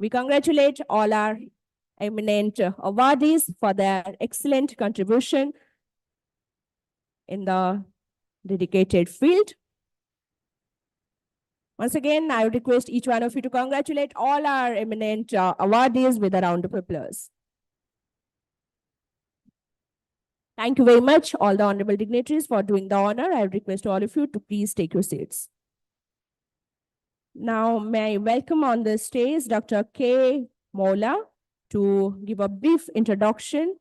We congratulate all our eminent awardees for their excellent contribution in the dedicated field. Once again, I would request each one of you to congratulate all our eminent awardees with a round of applause. Thank you very much, all the honorable dignitaries, for doing the honor. I would request all of you to please take your seats. Now, may I welcome on the stage Dr. K. Mola to give a brief introduction.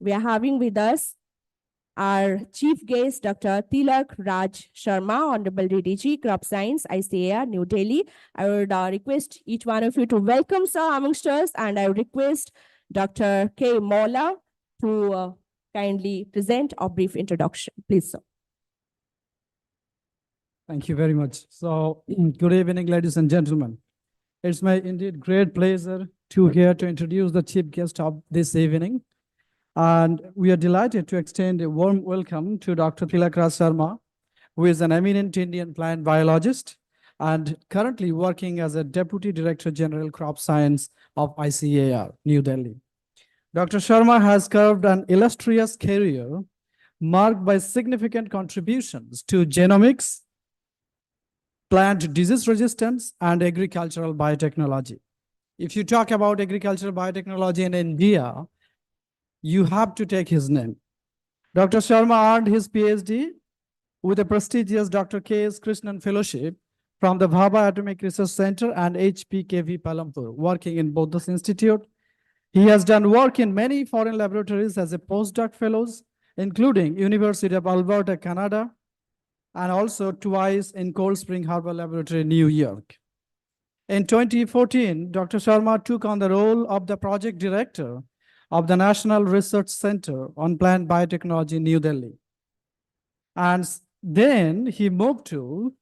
We are having with us our chief guest, Dr. Tilak Raj Sharma, Honorable DDG, Crop Science, ICAR, New Delhi. I would request each one of you to welcome sir amongst us, and I would request Dr. K. Mola to kindly present a brief introduction. Please, sir. Thank you very much. So, good evening, ladies and gentlemen. It's my indeed great pleasure to introduce the chief guest of this evening. And we are delighted to extend a warm welcome to Dr. Tilak Raj Sharma, who is an eminent Indian plant biologist and currently working as a Deputy Director General Crop Science of ICAR, New Delhi. Dr. Sharma has carved an illustrious career marked by significant contributions to genomics, plant disease resistance, and agricultural biotechnology. If you talk about agricultural biotechnology in India, you have to take his name. Dr. Sharma earned his PhD with a prestigious Dr. K.S. Krishnan Fellowship from the Bhabha Atomic Research Center and HPKV Palampur, working in both this institute. He has done work in many foreign laboratories as a postdoc fellows, including University of Alberta, Canada, and also twice in Cold Spring Harbor Laboratory, New York. In 2014, Dr. Sharma took on the role of the project director of the National Research Center on Plant Biotechnology, New Delhi. And then he moved to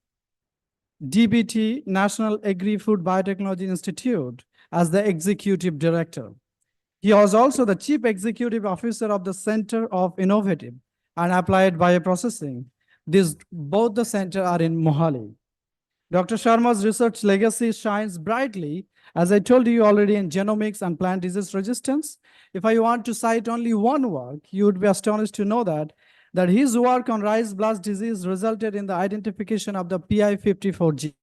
DBT, National Agri-Food Biotechnology Institute, as the executive director. He was also the chief executive officer of the Center of Innovative and Applied Bioprocessing. Both the center are in Mohali. Dr. Sharma's research legacy shines brightly, as I told you already, in genomics and plant disease resistance. If I want to cite only one work, you would be astonished to know that his work on rice blast disease resulted in the identification of the PI54 gene.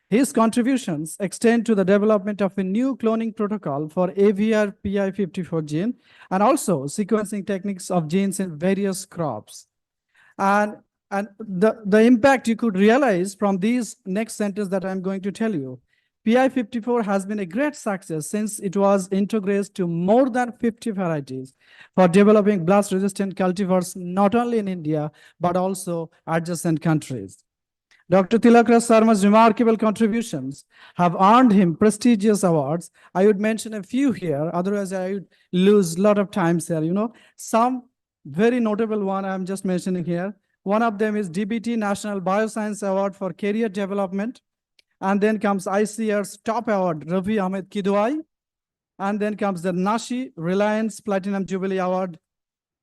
His contributions extend to the development of a new cloning protocol for AVR PI54 gene and also sequencing techniques of genes in various crops. And the impact you could realize from these next sentence that I'm going to tell you. PI54 has been a great success since it was integrated to more than 50 varieties for developing blast-resistant cultivars not only in India, but also adjacent countries. Dr. Tilak Raj Sharma's remarkable contributions have earned him prestigious awards. I would mention a few here, otherwise I would lose a lot of time here. Some very notable one I'm just mentioning here. One of them is DBT National Bioscience Award for Career Development. And then comes ICAR's top award, Ravi Ahmed Kidwai. And then comes the Nashi Reliance Platinum Jubilee Award.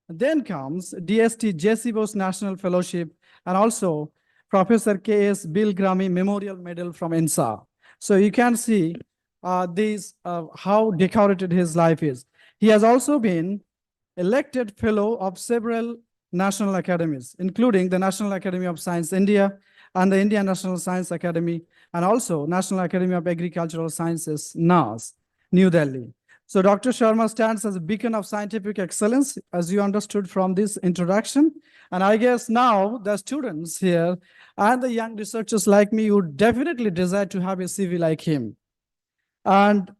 Then comes DST J.C. Bose National Fellowship, and also Professor K.S. Bill Grammy Memorial Medal from INSA. So you can see how decorated his life is. He has also been elected fellow of several national academies, including the National Academy of Science India and the Indian National Science Academy, and also National Academy of Agricultural Sciences, NAS, New Delhi. So Dr. Sharma stands as a beacon of scientific excellence, as you understood from this introduction. And I guess now the students here and the young researchers like me would definitely desire to have a CV like him. And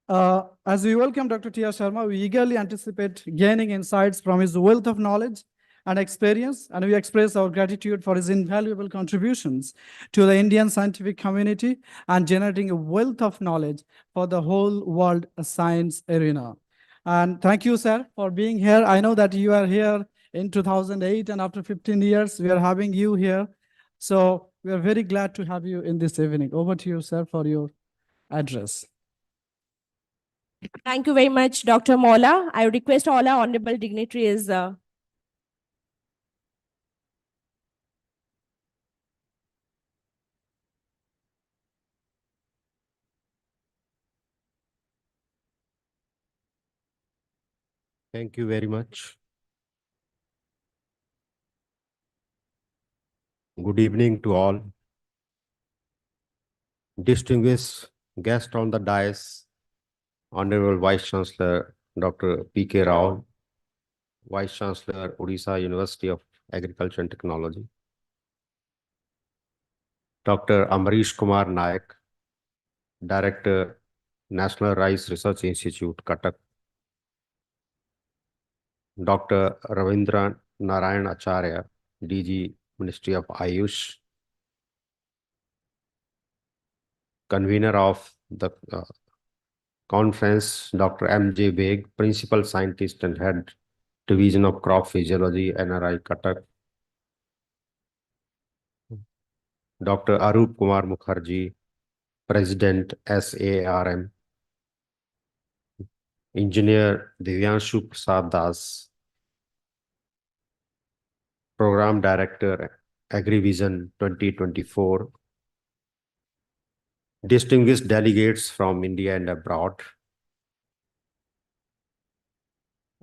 as we welcome Dr. T.R. Sharma, we eagerly anticipate gaining insights from his wealth of knowledge and experience, and we express our gratitude for his invaluable contributions to the Indian scientific community and generating a wealth of knowledge for the whole world science arena. And thank you, sir, for being here. I know that you are here in 2008, and after 15 years, we are having you here. So we are very glad to have you in this evening. Over to you, sir, for your address. Thank you very much, Dr. Mola. I request all our honorable dignitaries Thank you very much. Good evening to all. Distinguished guest on the dais, Honorable Vice Chancellor Dr. P.K. Rao, Vice Chancellor, Odisha University of Agriculture and Technology, Dr. Amrish Kumar Nayak, Director, National Rice Research Institute, Cuttack, Dr. Ravindra Narayan Acharya, DG, Ministry of Ayush, convener of the conference, Dr. M.J. Beg, Principal Scientist and Head, Division of Crop Physiology, NRRI, Cuttack, Dr. Arup Kumar Mukherjee, President, SARM, Engineer Divyanshu Prasad Das, Program Director, Agri Vision 2024, distinguished delegates from India and abroad,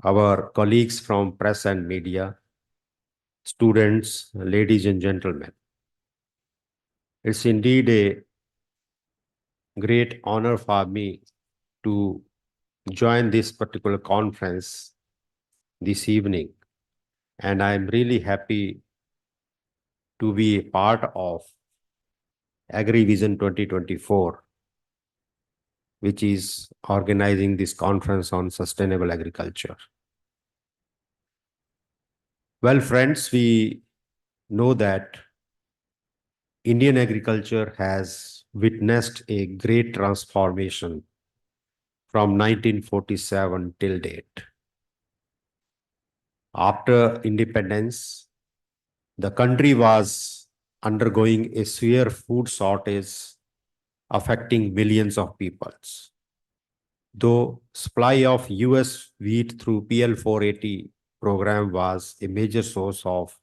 our colleagues from press and media, students, ladies and gentlemen. It's indeed a great honor for me to join this particular conference this evening. And I'm really happy to be a part of Agri Vision 2024, which is organizing this conference on sustainable agriculture. Well, friends, we know that Indian agriculture has witnessed a great transformation from 1947 till date. After independence, the country was undergoing a severe food shortage affecting millions of peoples. Though supply of US wheat through PL 480 program was a major source of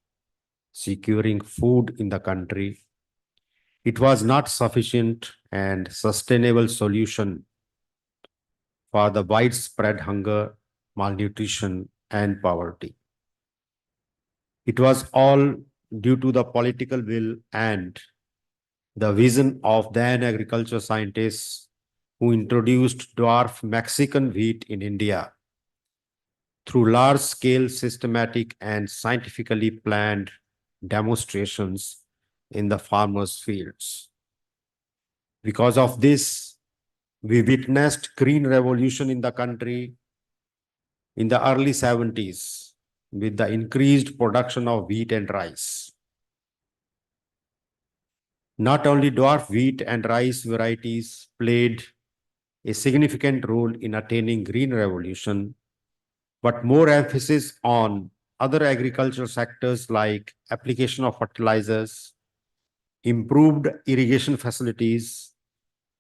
securing food in the country, it was not sufficient and sustainable solution for the widespread hunger, malnutrition, and poverty. It was all due to the political will and the vision of then agriculture scientists who introduced dwarf Mexican wheat in India through large-scale systematic and scientifically planned demonstrations in the farmers' fields. Because of this, we witnessed green revolution in the country in the early 70s with the increased production of wheat and rice. Not only dwarf wheat and rice varieties played a significant role in attaining green revolution, but more emphasis on other agricultural sectors like application of fertilizers, improved irrigation facilities,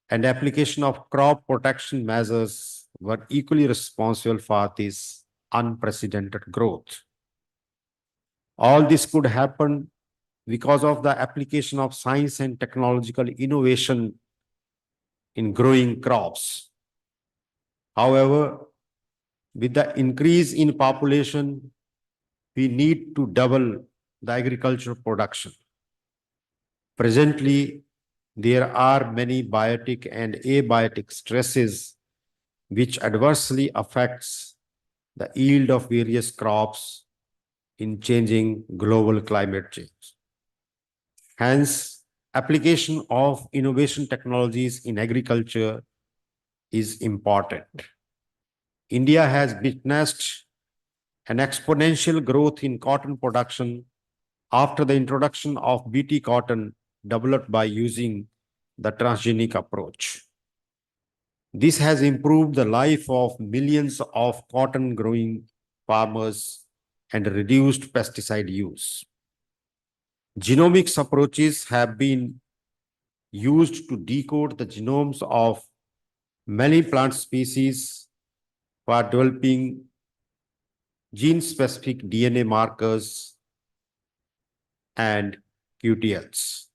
and application of crop protection measures were equally responsible for this unprecedented growth. All this could happen because of the application of science and technological innovation in growing crops. However, with the increase in population, we need to double the agricultural production. Presently, there are many biotic and abiotic stresses which adversely affects the yield of various crops in changing global climate change. Hence, application of innovation technologies in agriculture is important. India has witnessed an exponential growth in cotton production after the introduction of BT cotton developed by using the transgenic approach. This has improved the life of millions of cotton growing farmers and reduced pesticide use. Genomics approaches have been used to decode the genomes of many plant species for developing gene-specific DNA markers and QTLs.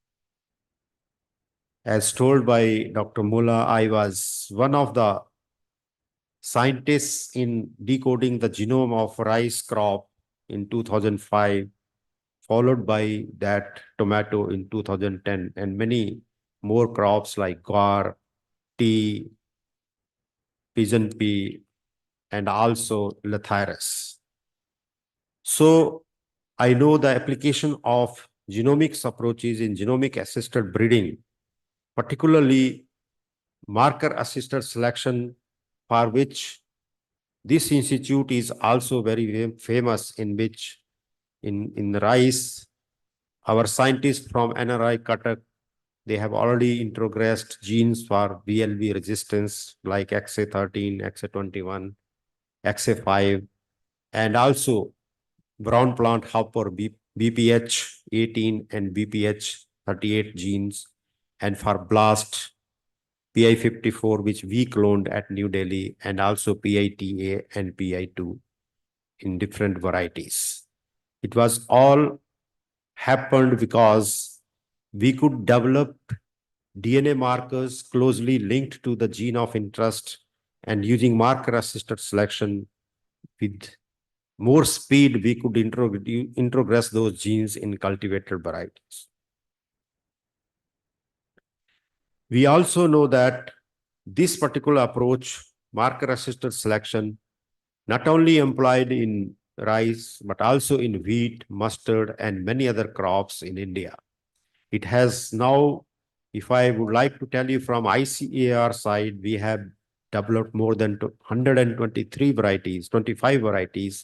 As told by Dr. Mulla, I was one of the scientists in decoding the genome of rice crop in 2005, followed by that tomato in 2010, and many more crops like guar, tea, pigeon pea, and also lathyrus. So I know the application of genomics approaches in genomic assisted breeding, particularly marker assisted selection, for which this institute is also very famous, in which in rice, our scientists from NRRI Cuttack, they have already introgressed genes for BLV resistance like XA13, XA21, XA5, and also brown plant hopper BPH 18 and BPH 38 genes, and for blast PI54, which we cloned at New Delhi, and also PITA and PI2 in different varieties. It was all happened because we could develop DNA markers closely linked to the gene of interest, and using marker assisted selection with more speed, we could introgress those genes in cultivated varieties. We also know that this particular approach, marker assisted selection, not only employed in rice, but also in wheat, mustard, and many other crops in India. It has now, if I would like to tell you from ICAR side, we have developed more than 123 varieties, 25 varieties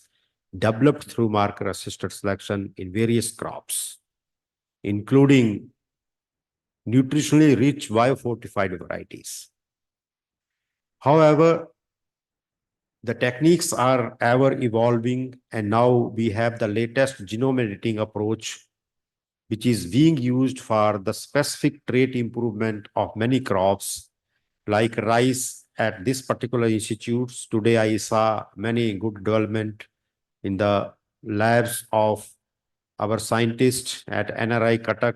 developed through marker assisted selection in various crops, including nutritionally rich biofortified varieties. However, the techniques are ever evolving, and now we have the latest genome editing approach, which is being used for the specific trait improvement of many crops like rice at this particular institutes. Today, I saw many good development in the labs of our scientists at NRRI Cuttack.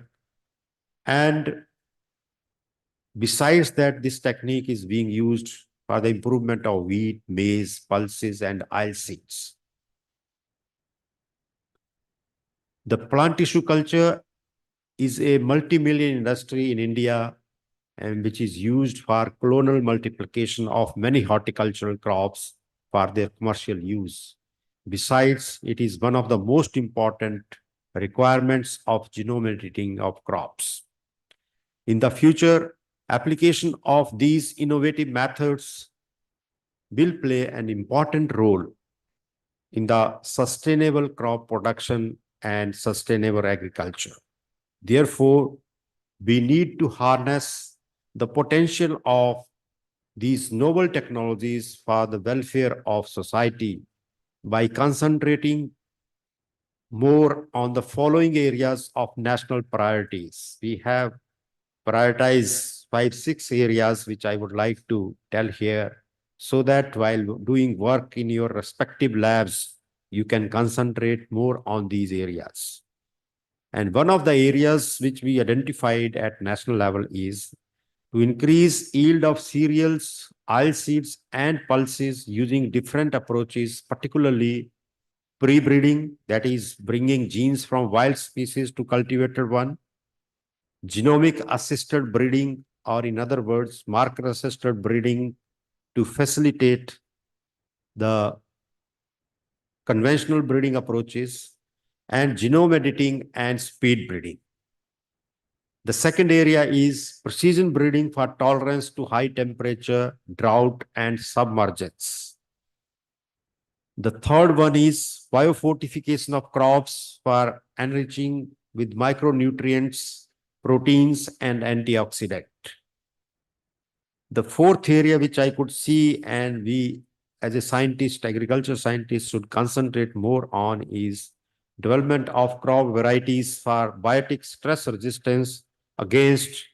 And besides that, this technique is being used for the improvement of wheat, maize, pulses, and oilseeds. The plant tissue culture is a multi-million industry in India, and which is used for clonal multiplication of many horticultural crops for their commercial use. Besides, it is one of the most important requirements of genome editing of crops. In the future, application of these innovative methods will play an important role in the sustainable crop production and sustainable agriculture. Therefore, we need to harness the potential of these novel technologies for the welfare of society by concentrating more on the following areas of national priorities. We have prioritized 5-6 areas, which I would like to tell here, so that while doing work in your respective labs, you can concentrate more on these areas. And one of the areas which we identified at national level is to increase yield of cereals, oilseeds, and pulses using different approaches, particularly pre-breeding, that is bringing genes from wild species to cultivated one, genomic assisted breeding, or in other words, marker assisted breeding to facilitate the conventional breeding approaches, and genome editing and speed breeding. The second area is precision breeding for tolerance to high temperature, drought, and submergence. The third one is biofortification of crops for enriching with micronutrients, proteins, and antioxidant. The fourth area which I could see, and we as a scientist, agriculture scientist, should concentrate more on is development of crop varieties for biotic stress resistance against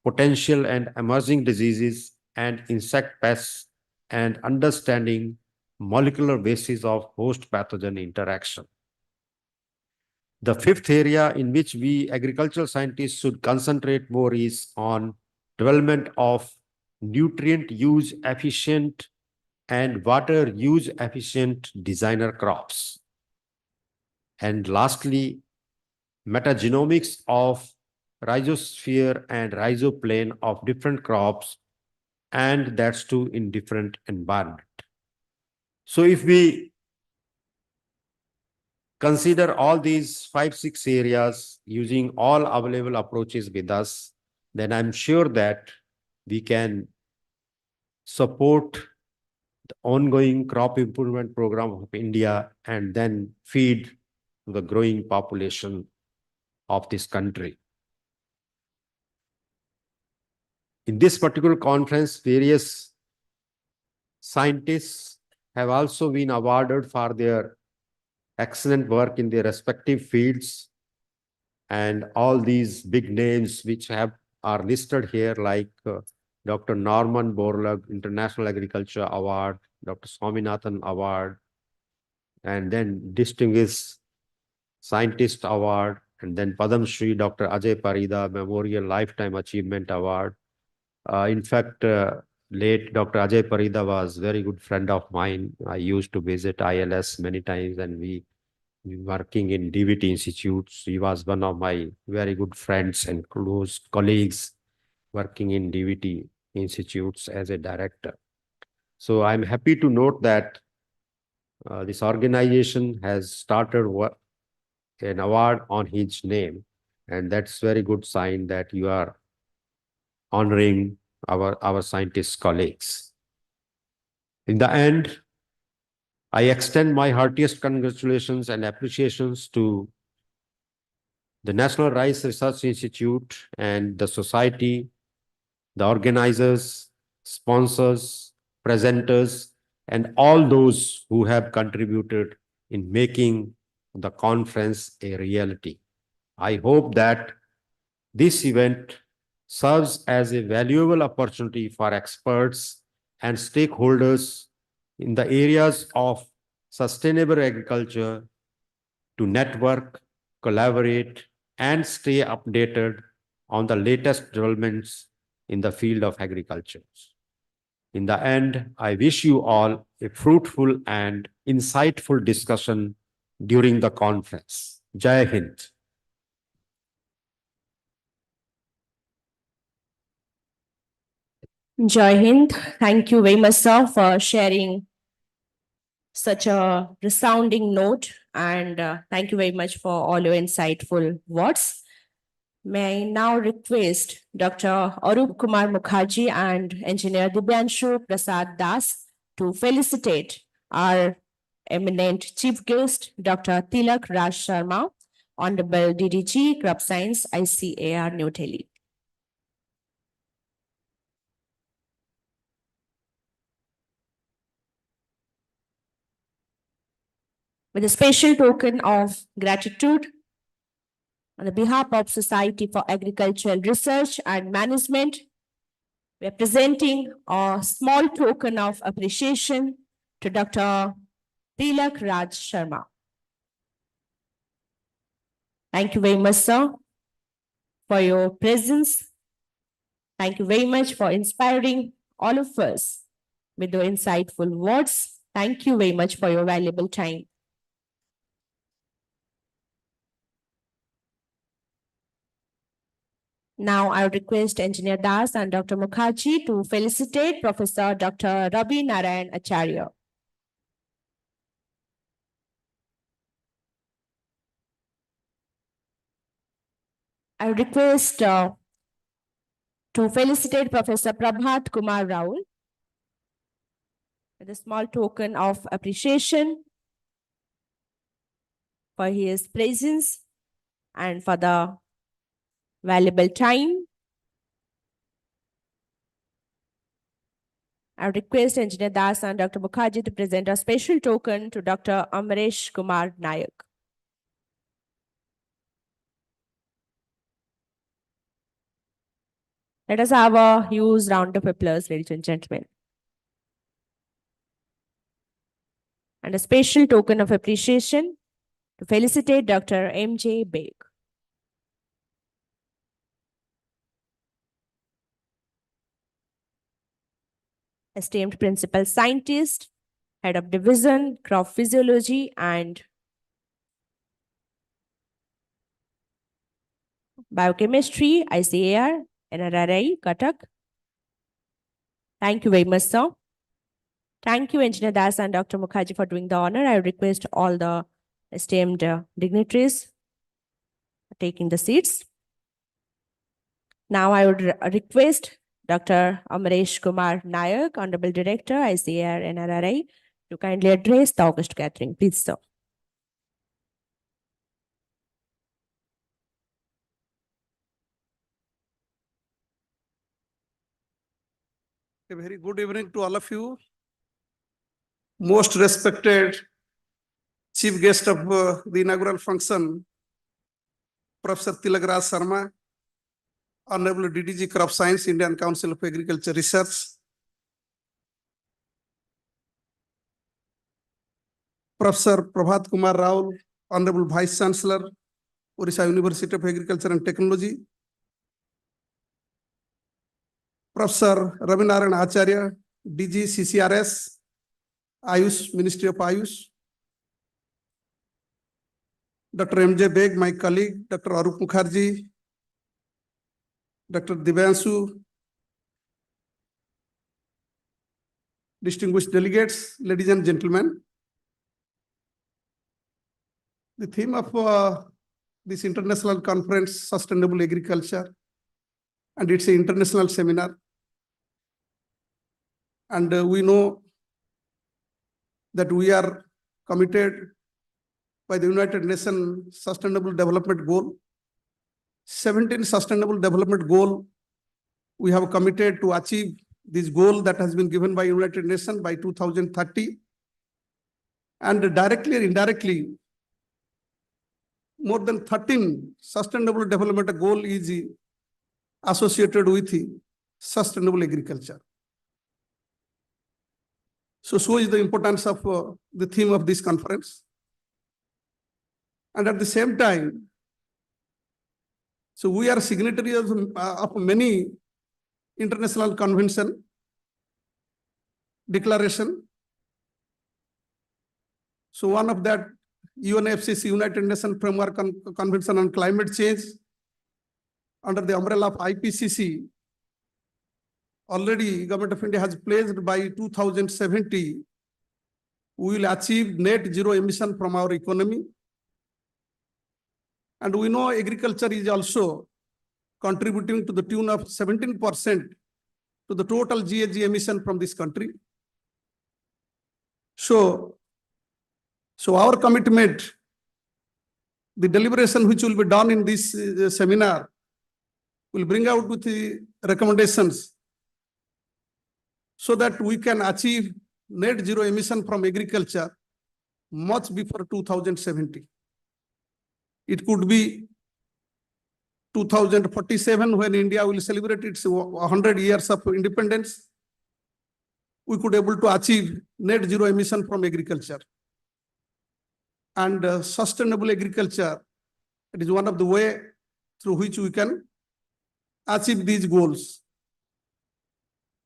potential and emerging diseases and insect pests, and understanding molecular basis of host pathogen interaction. The fifth area in which we agricultural scientists should concentrate more is on development of nutrient use efficient and water use efficient designer crops. And lastly, metagenomics of rhizosphere and rhizoplane of different crops, and that's too in different environment. So if we consider all these 5-6 areas using all available approaches with us, then I'm sure that we can support the ongoing crop improvement program of India and then feed the growing population of this country. In this particular conference, various scientists have also been awarded for their excellent work in their respective fields. And all these big names which are listed here, like Dr. Norman Borlaug International Agriculture Award, Dr. Swaminathan Award, and then Distinguished Scientist Award, and then Padam Shri Dr. Ajay Parida Memorial Lifetime Achievement Award. In fact, late Dr. Ajay Parida was a very good friend of mine. I used to visit ILS many times, and we working in DVT institutes. He was one of my very good friends and close colleagues working in DVT institutes as a director. So I'm happy to note that this organization has started an award on his name, and that's very good sign that you are honoring our scientist colleagues. In the end, I extend my heartiest congratulations and appreciations to the National Rice Research Institute and the society, the organizers, sponsors, presenters, and all those who have contributed in making the conference a reality. I hope that this event serves as a valuable opportunity for experts and stakeholders in the areas of sustainable agriculture to network, collaborate, and stay updated on the latest developments in the field of agriculture. In the end, I wish you all a fruitful and insightful discussion during the conference. Jai Hind. Jai Hind. Thank you very much, sir, for sharing such a resounding note. And thank you very much for all your insightful words. May I now request Dr. Arup Kumar Mukherjee and Engineer Dibyanshu Prasad Das to felicitate our eminent chief guest, Dr. Tilak Raj Sharma, Honorable DDG, Crop Science, ICAR, New Delhi. With a special token of gratitude on the behalf of Society for Agricultural Research and Management, we are presenting a small token of appreciation to Dr. Tilak Raj Sharma. Thank you very much, sir, for your presence. Thank you very much for inspiring all of us with your insightful words. Thank you very much for your valuable time. Now I request Engineer Das and Dr. Mukherjee to felicitate Professor Dr. Ravi Narayan Acharya. I request to felicitate Professor Prabhat Kumar Raul with a small token of appreciation for his presence and for the valuable time. I request Engineer Das and Dr. Mukherjee to present a special token to Dr. Amresh Kumar Nayak. Let us have a huge round of applause, ladies and gentlemen. And a special token of appreciation to felicitate Dr. M.J. Beg. esteemed principal scientist, head of division, crop physiology and biochemistry, ICAR, NRRI, Cuttack. Thank you very much, sir. Thank you, Engineer Das and Dr. Mukherjee, for doing the honor. I request all the esteemed dignitaries taking the seats. Now I would request Dr. Amaresh Kumar Nayak, Honorable Director, ICAR, NRRI, to kindly address the August gathering. Please, sir. A very good evening to all of you. Most respected chief guest of the inaugural function, Professor Tilak Raj Sharma, Honorable DDG Crop Science, Indian Council of Agriculture Research, Professor Prabhat Kumar Rao, Honorable Vice Chancellor, Orissa University of Agriculture and Technology, Professor Ravi Narayan Acharya, DG CCRS, Ayush, Ministry of Ayush, Dr. MJ Beg, my colleague, Dr. Arup Mukherjee, Dr. Divyanshu, distinguished delegates, ladies and gentlemen. The theme of this international conference, Sustainable Agriculture, and it's an international seminar. And we know that we are committed by the United Nations Sustainable Development Goal. 17 Sustainable Development Goal we have committed to achieve this goal that has been given by United Nations by 2030. And directly or indirectly, more than 13 Sustainable Development Goal is associated with sustainable agriculture. So is the importance of the theme of this conference. And at the same time, so we are signatories of many international convention, declaration. So one of that, UNFCCC, United Nations Framework Convention on Climate Change, under the umbrella of IPCC, already Government of India has pledged by 2070, we will achieve net zero emission from our economy. And we know agriculture is also contributing to the tune of 17% to the total GHG emission from this country. So our commitment, the deliberation which will be done in this seminar, will bring out with the recommendations so that we can achieve net zero emission from agriculture much before 2070. It could be 2047 when India will celebrate its 100 years of independence. We could be able to achieve net zero emission from agriculture. And sustainable agriculture, it is one of the way through which we can achieve these goals.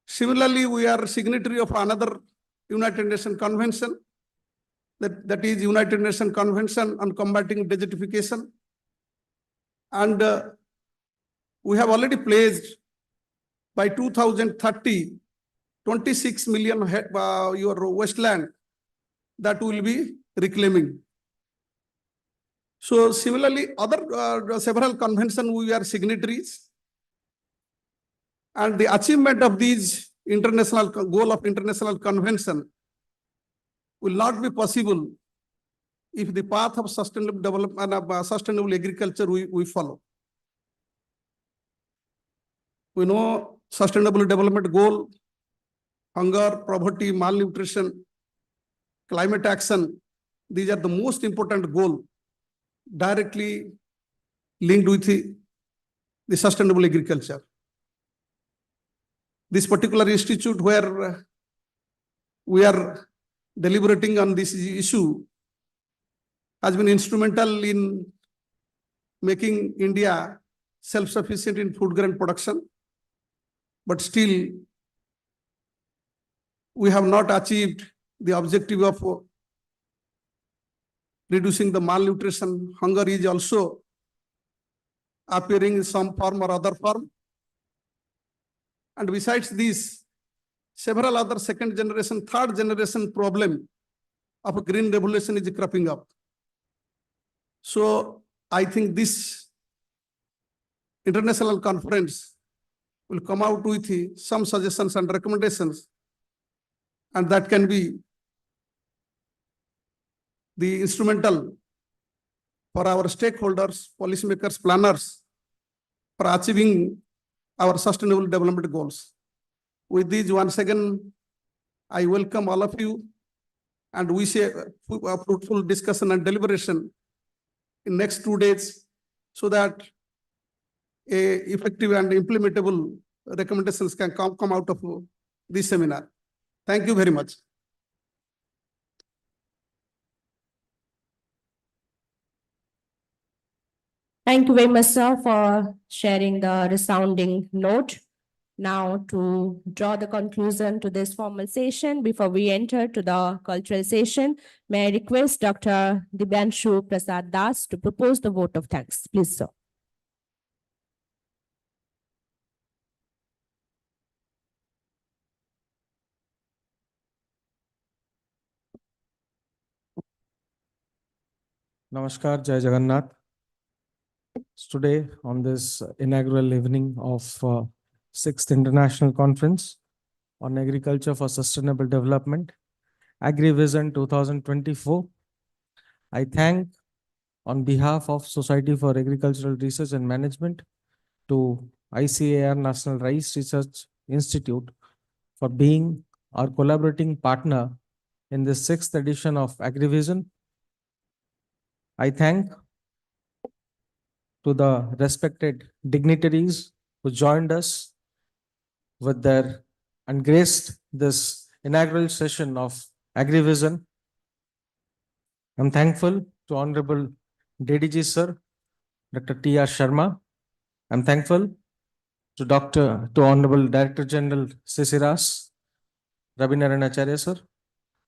Similarly, we are signatory of another United Nations Convention, that is United Nations Convention on Combating Desertification. And we have already pledged by 2030, 26 million your wasteland that will be reclaiming. So similarly, other several conventions we are signatories. And the achievement of these international goal of international convention will not be possible if the path of sustainable development and sustainable agriculture we follow. We know sustainable development goal, hunger, poverty, malnutrition, climate action, these are the most important goals directly linked with the sustainable agriculture. This particular institute where we are deliberating on this issue has been instrumental in making India self-sufficient in food grain production. But still, we have not achieved the objective of reducing the malnutrition. Hunger is also appearing in some form or other form. And besides this, several other second generation, third generation problem of green revolution is cropping up. So I think this international conference will come out with some suggestions and recommendations, and that can be the instrumental for our stakeholders, policymakers, planners for achieving our sustainable development goals. With this, once again, I welcome all of you and wish a fruitful discussion and deliberation in next 2 days so that a effective and implementable recommendations can come out of this seminar. Thank you very much. Thank you very much, sir, for sharing the resounding note. Now, to draw the conclusion to this formal session, before we enter to the cultural session, may I request Dr. Dibyanshu Prasad Das to propose the vote of thanks. Please, sir. Namaskar, Jai Jagannath. Today, on this inaugural evening of 6th International Conference on Agriculture for Sustainable Development, Agri Vision 2024, I thank on behalf of Society for Agricultural Research and Management to ICAR National Rice Research Institute for being our collaborating partner in the 6th edition of Agri Vision. I thank to the respected dignitaries who joined us with their and graced this inaugural session of AgriVision. I'm thankful to Honorable DDG Sir, Dr. T.R. Sharma. I'm thankful to Honorable Director General CICIRAS, Ravi Acharya Sir.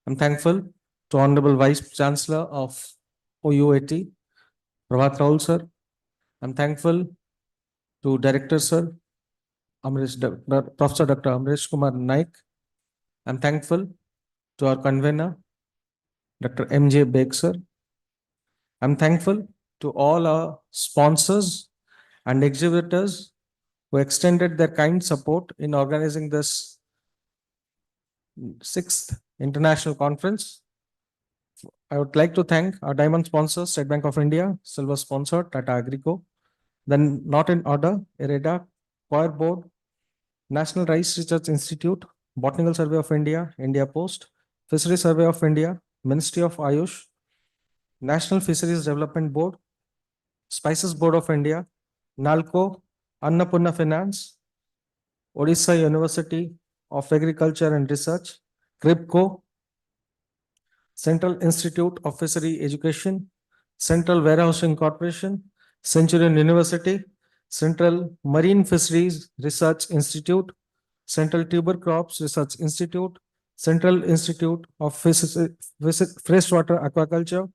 I'm thankful to Honorable Vice Chancellor of OUAT, Prabhat Raul Sir. I'm thankful to Director Sir, Professor Dr. Amresh Kumar Naik. I'm thankful to our convener, Dr. M.J. Beg Sir. I'm thankful to all our sponsors and exhibitors who extended their kind support in organizing this 6th International Conference. I would like to thank our diamond sponsors, State Bank of India, silver sponsor, Tata Agrico, then not in order, IREDA, Choir Board, National Rice Research Institute, Botanical Survey of India, India Post, Fisheries Survey of India, Ministry of Ayush, National Fisheries Development Board, Spices Board of India, NALCO, Annapurna Finance, Odisha University of Agriculture and Research, CRIPCO, Central Institute of Fishery Education, Central Warehousing Corporation, Centurion University, Central Marine Fisheries Research Institute, Central Tuber Crops Research Institute, Central Institute of Freshwater Aquaculture,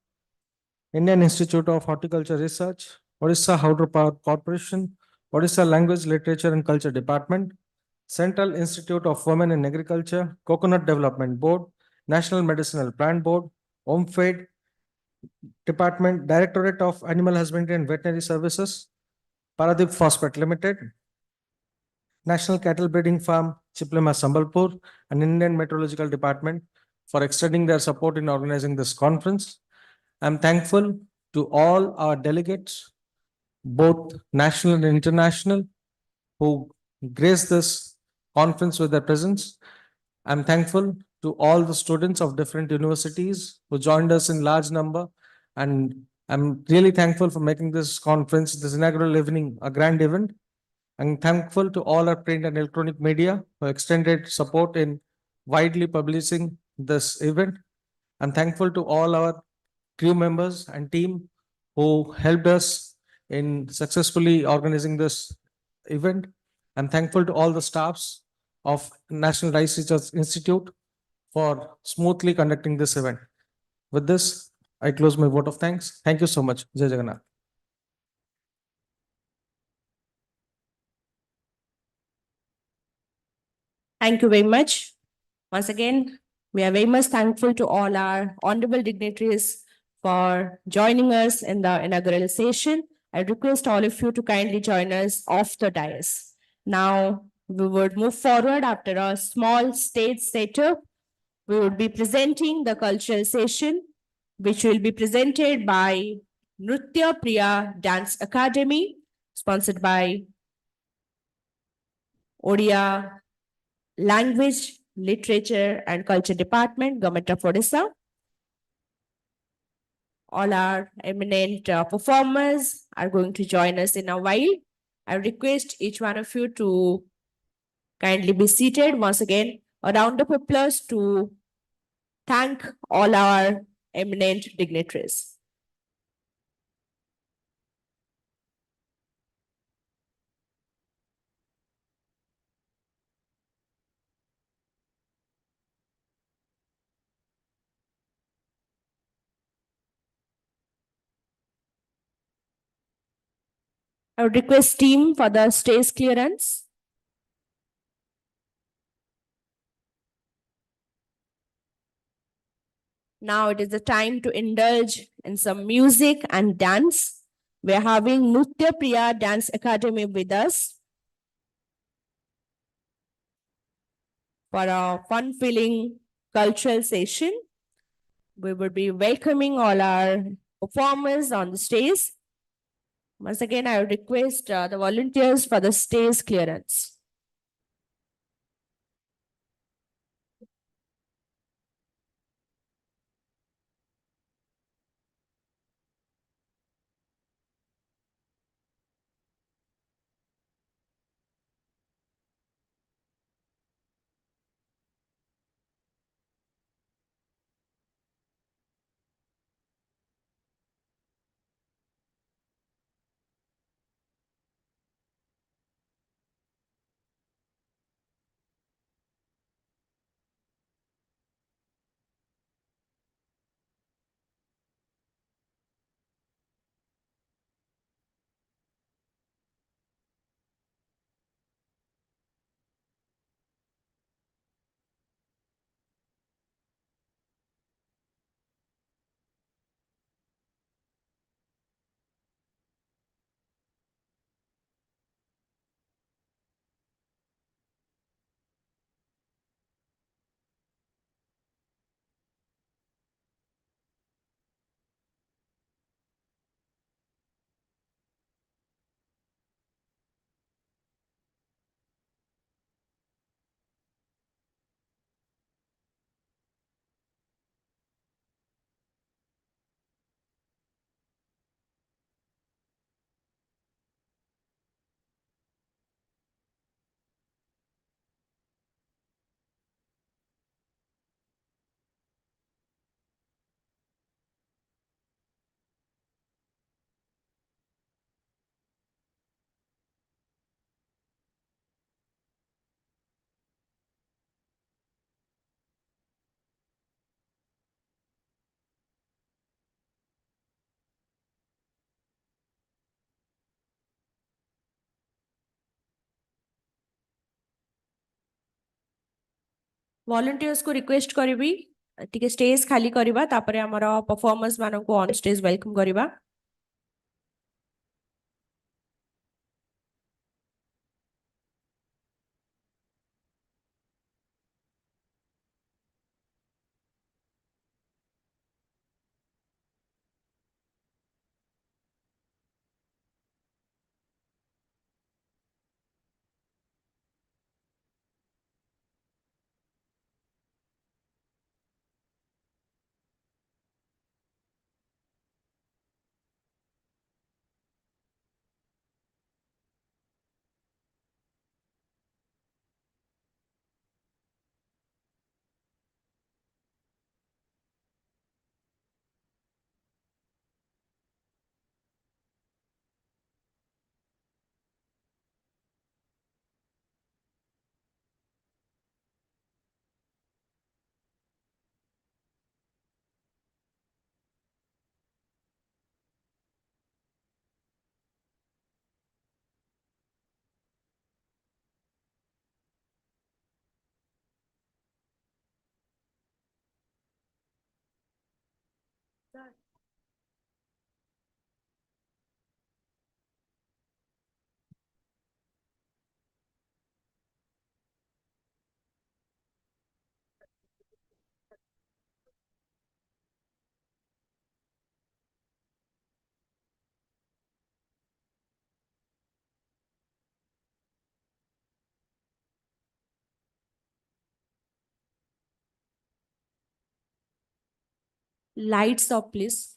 Indian Institute of Horticulture Research, Odisha Hydropower Corporation, Odisha Language, Literature and Culture Department, Central Institute of Women in Agriculture, Coconut Development Board, National Medicinal Plant Board, OMFED Department, Directorate of Animal Husbandry and Veterinary Services, Paradip Phosphate Limited, National Cattle Breeding Farm, Chiplema Sambalpur, and Indian Meteorological Department for extending their support in organizing this conference. I'm thankful to all our delegates, both national and international, who graced this conference with their presence. I'm thankful to all the students of different universities who joined us in large number. And I'm really thankful for making this conference, this inaugural evening, a grand event. I'm thankful to all our print and electronic media who extended support in widely publishing this event. I'm thankful to all our crew members and team who helped us in successfully organizing this event. I'm thankful to all the staffs of National Rice Research Institute for smoothly conducting this event. With this, I close my vote of thanks. Thank you so much. Jai Jagannath. Thank you very much. Once again, we are very much thankful to all our honorable dignitaries for joining us in the inaugural session. I request all of you to kindly join us off the dais. Now, we would move forward after a small stage setup. We would be presenting the cultural session, which will be presented by Nritya Priya Dance Academy, sponsored by Odia Language, Literature and Culture Department, Government of Odisha. All our eminent performers are going to join us in a while. I request each one of you to kindly be seated. Once again, a round of applause to thank all our eminent dignitaries. I would request team for the stage clearance. Now it is the time to indulge in some music and dance. We are having Nritya Priya Dance Academy with us for a fun-filling cultural session. We will be welcoming all our performers on the stage. Once again, I would request the volunteers for the stage clearance. Volunteers को request करिबी टिके stage खाली करिबा तापरे हमर performers मानको को on stage welcome करिबा. Lights off, please.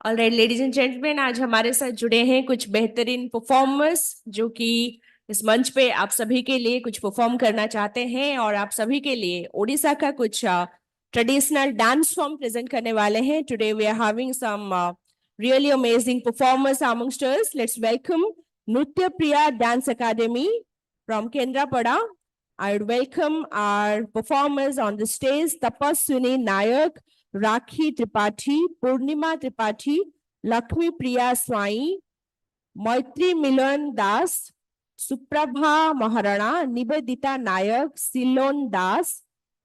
Alright ladies and gentleman, आज हमारे साथ जुड़े हैं कुछ बेहतरीन परफॉर्मर्स जो कि इस मंच पे आप सभी के लिए कुछ परफॉर्म करना चाहते हैं और आप सभी के लिए ओडिशा का कुछ ट्रेडिशनल डांस फॉर्म प्रेजेंट करने वाले हैं. Today we are having some really amazing performers amongst us. Let's welcome Nritya Priya Dance Academy from Kendrapada. I would welcome our performers on the stage: Tapaswini Nayak, Rakhi Tripathi, Purnima Tripathi, Lakshmi Priya Swai, Maitri Milan Das, Suprabha Maharana, Nivedita Nayak, Silon Das,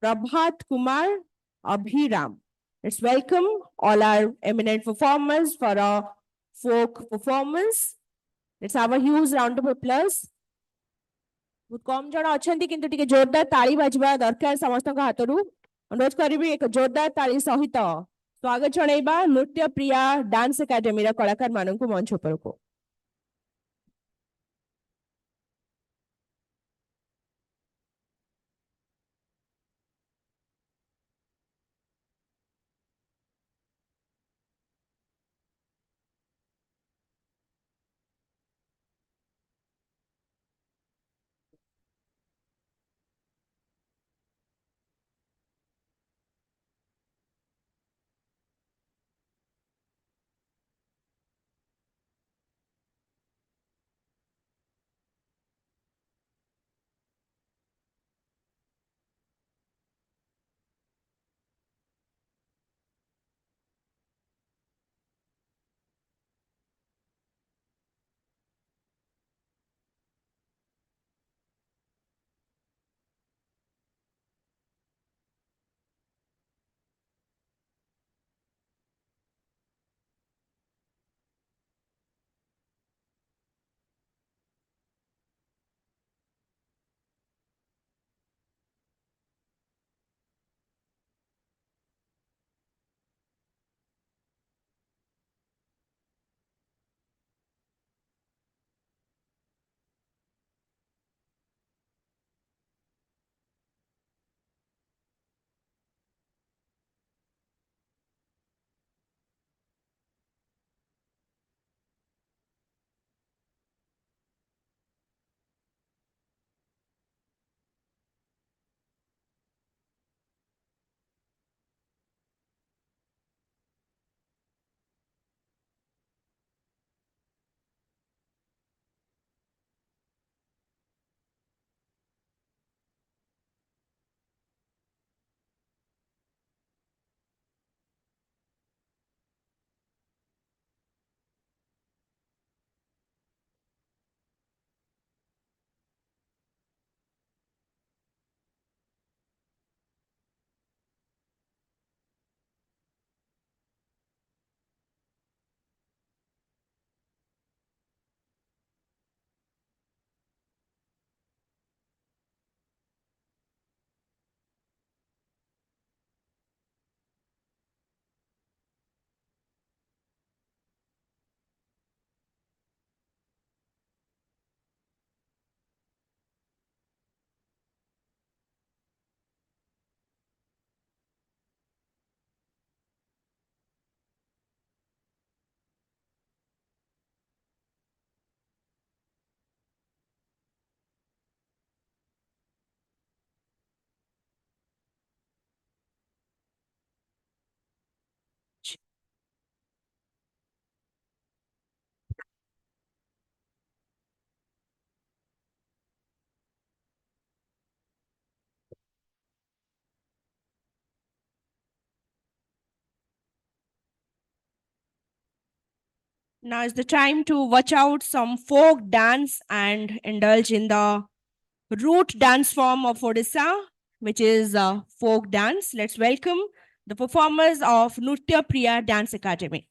Prabhat Kumar, Abhiram. Let's welcome all our eminent performers for a folk performance. Let's have a huge round of applause. बहुत कम जन अच्छा किंतु टिके जोरदार ताली बजवा दरकार समस्त हाथरू अनुरोध करी एक जोरदार ताली सहित स्वागत जणैबा नृत्य प्रिया डांस एकाडेमी कलाकार मानक मंच उपरको. Now is the time to watch out some folk dance and indulge in the root dance form of Odisha, which is folk dance. Let's welcome the performers of Nritya Priya Dance Academy.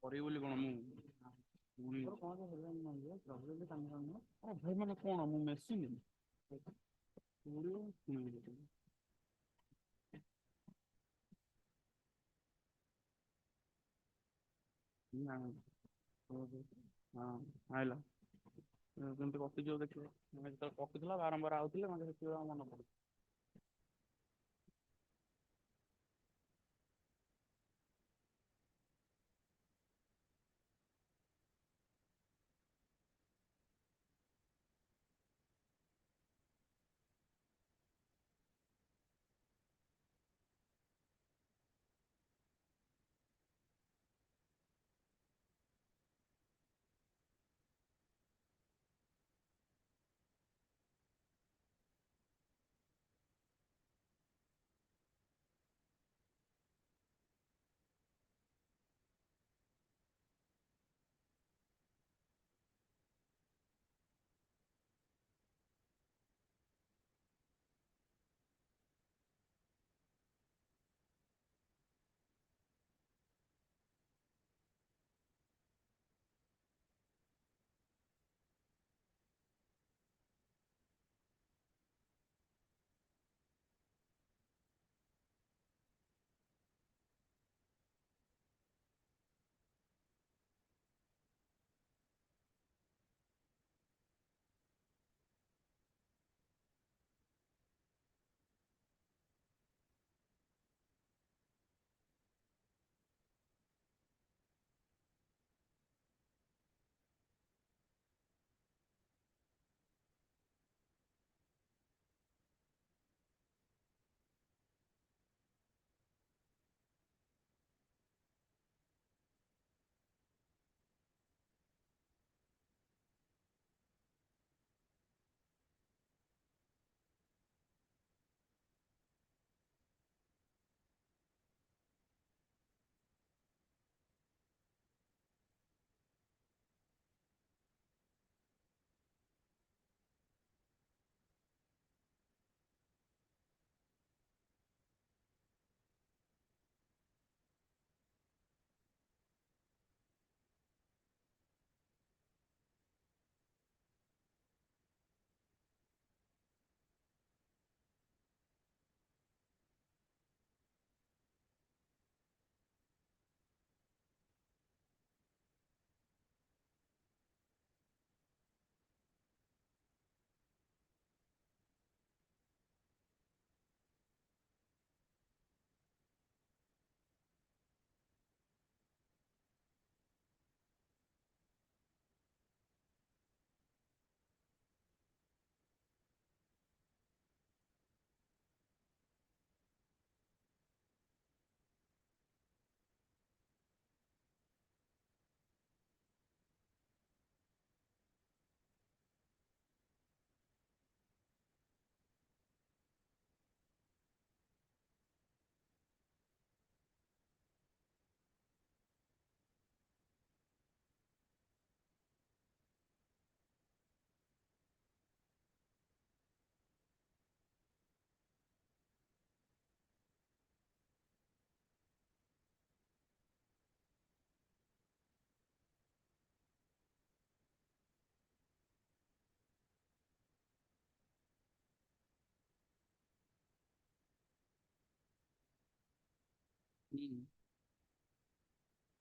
କରିବି ବୋଲି କଣ ମୁଁ ଭାଇ ମାନେ କଣ ମୁଁ machine ହଁ ଆଇଲା କେମିତି କଟିଯିବ ଦେଖିବ ଯେତେବେଳେ କଟିଥିଲା ବାରମ୍ବାର ଆଉଥିଲେ ମତେ ସେତେବେଳେ ମନେ ପଡୁଛି।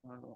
వాడు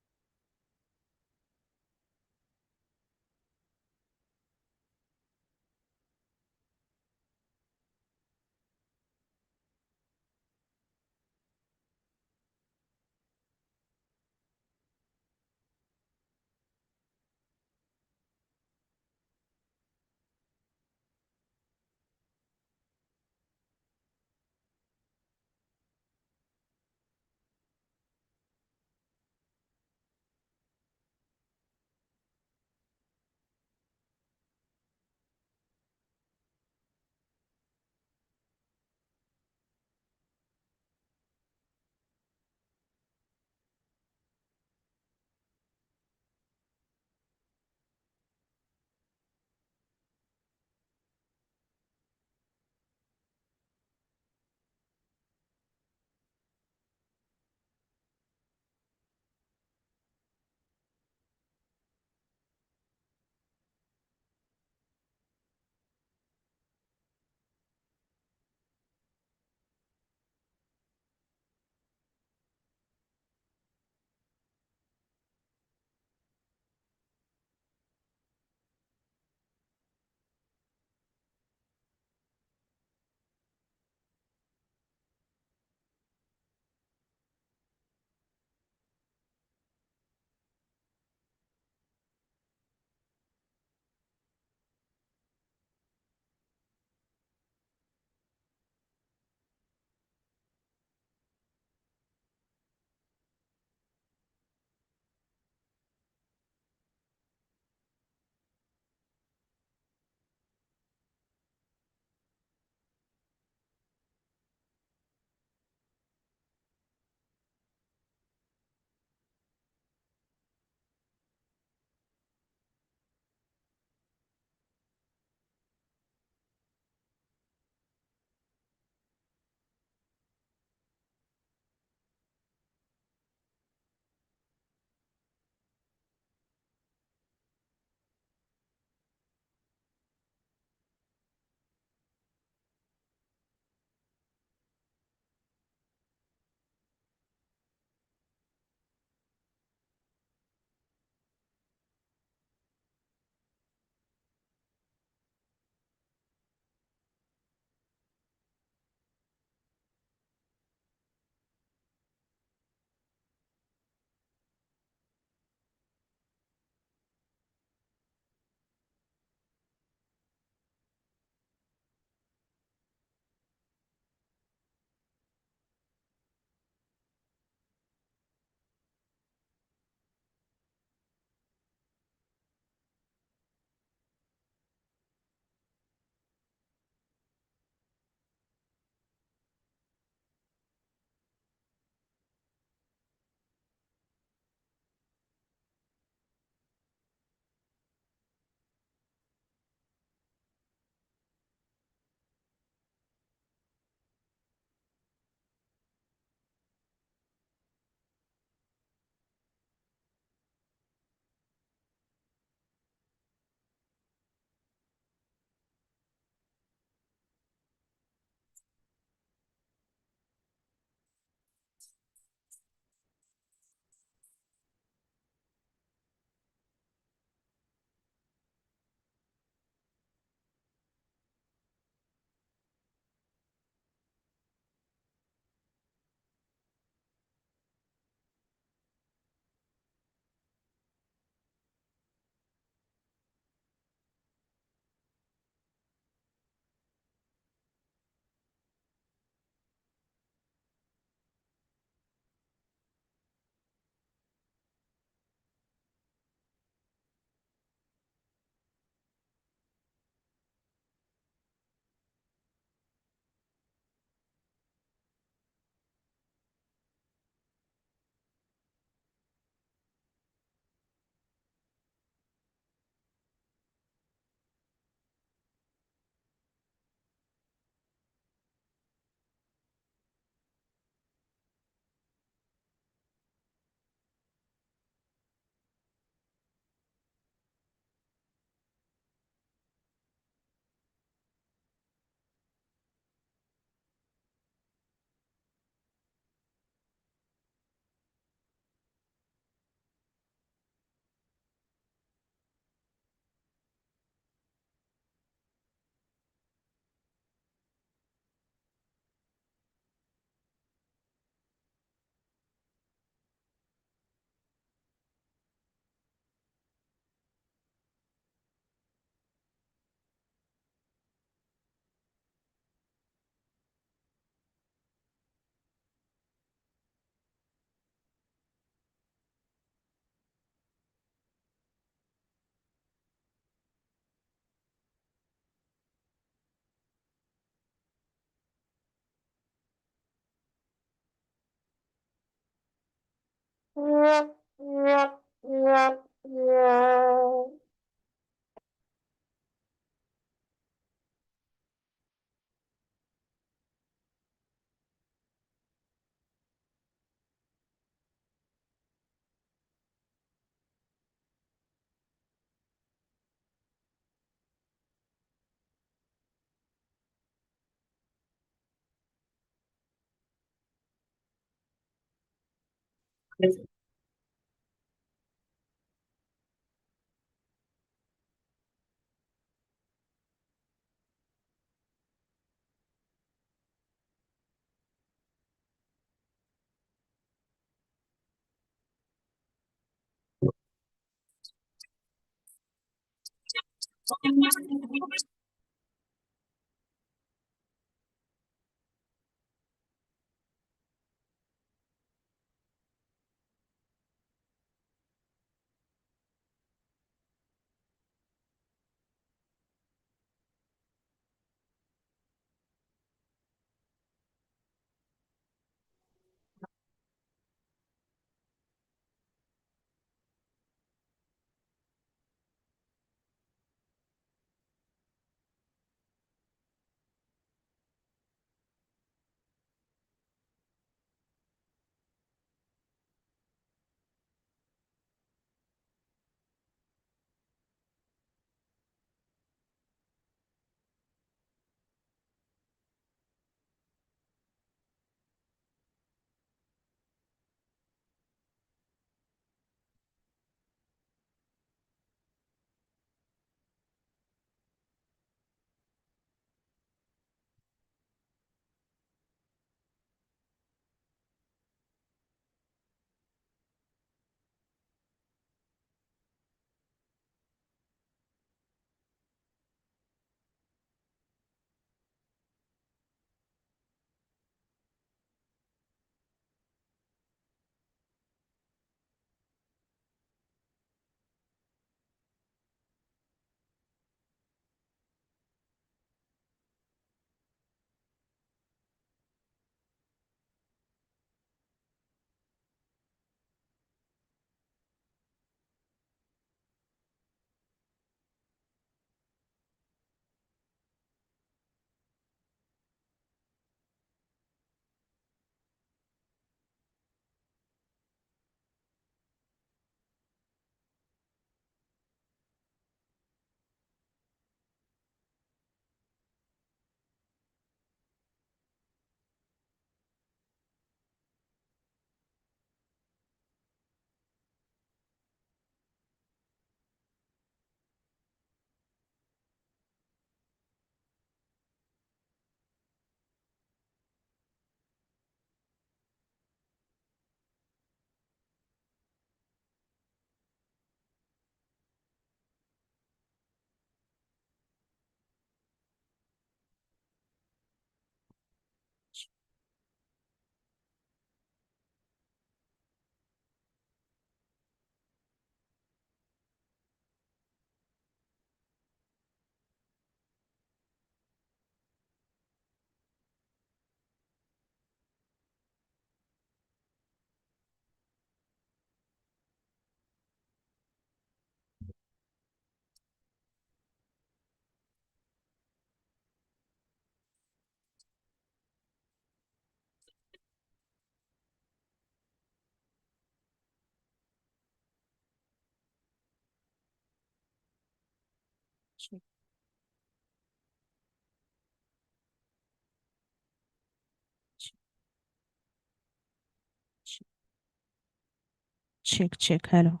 check. Hello.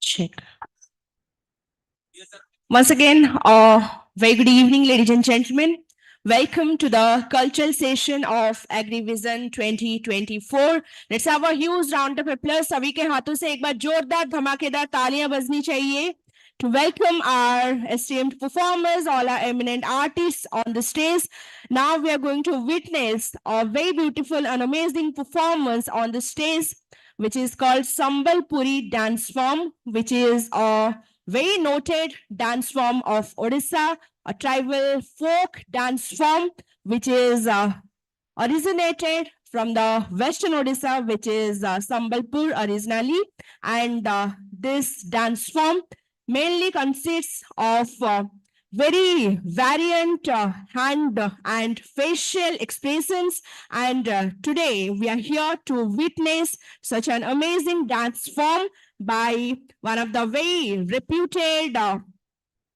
Check. Once again, very good evening, ladies and gentlemen. Welcome to the cultural session of Agri Vision 2024. Let's have a huge round of applause. सभी के हाथों से एक बार जोरदार धमाकेदार तालियां बजनी चाहिए to welcome our esteemed performers, all our eminent artists on the stage. Now we are going to witness a very beautiful and amazing performance on the stage, which is called Sambalpuri dance form, which is a very noted dance form of Odisha, a tribal folk dance form, which is originated from the Western Odisha, which is Sambalpur originally. And this dance form mainly consists of very variant hand and facial expressions. And today we are here to witness such an amazing dance form by one of the very reputed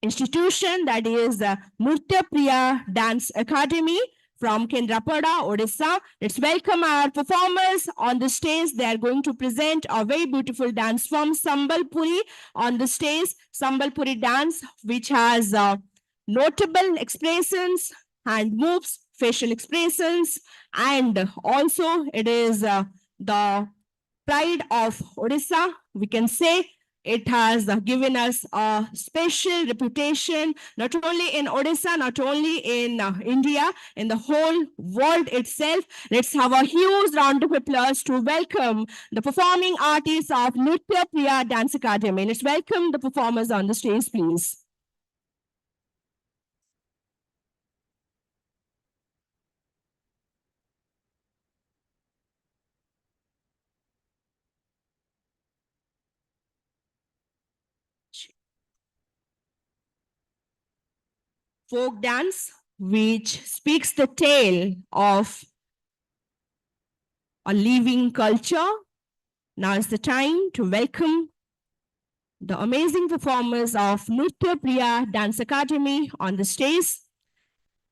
institution, that is Nritya Priya Dance Academy from Kendrapada, Odisha. Let's welcome our performers on the stage. They are going to present a very beautiful dance form, Sambalpuri, on the stage. Sambalpuri dance, which has notable expressions, hand moves, facial expressions, and also it is the pride of Odisha. We can say it has given us a special reputation, not only in Odisha, not only in India, in the whole world itself. Let's have a huge round of applause to welcome the performing artists of Nritya Priya Dance Academy. Let's welcome the performers on the stage, please. Folk dance, which speaks the tale of a living culture. Now is the time to welcome the amazing performers of Nritya Priya Dance Academy on the stage.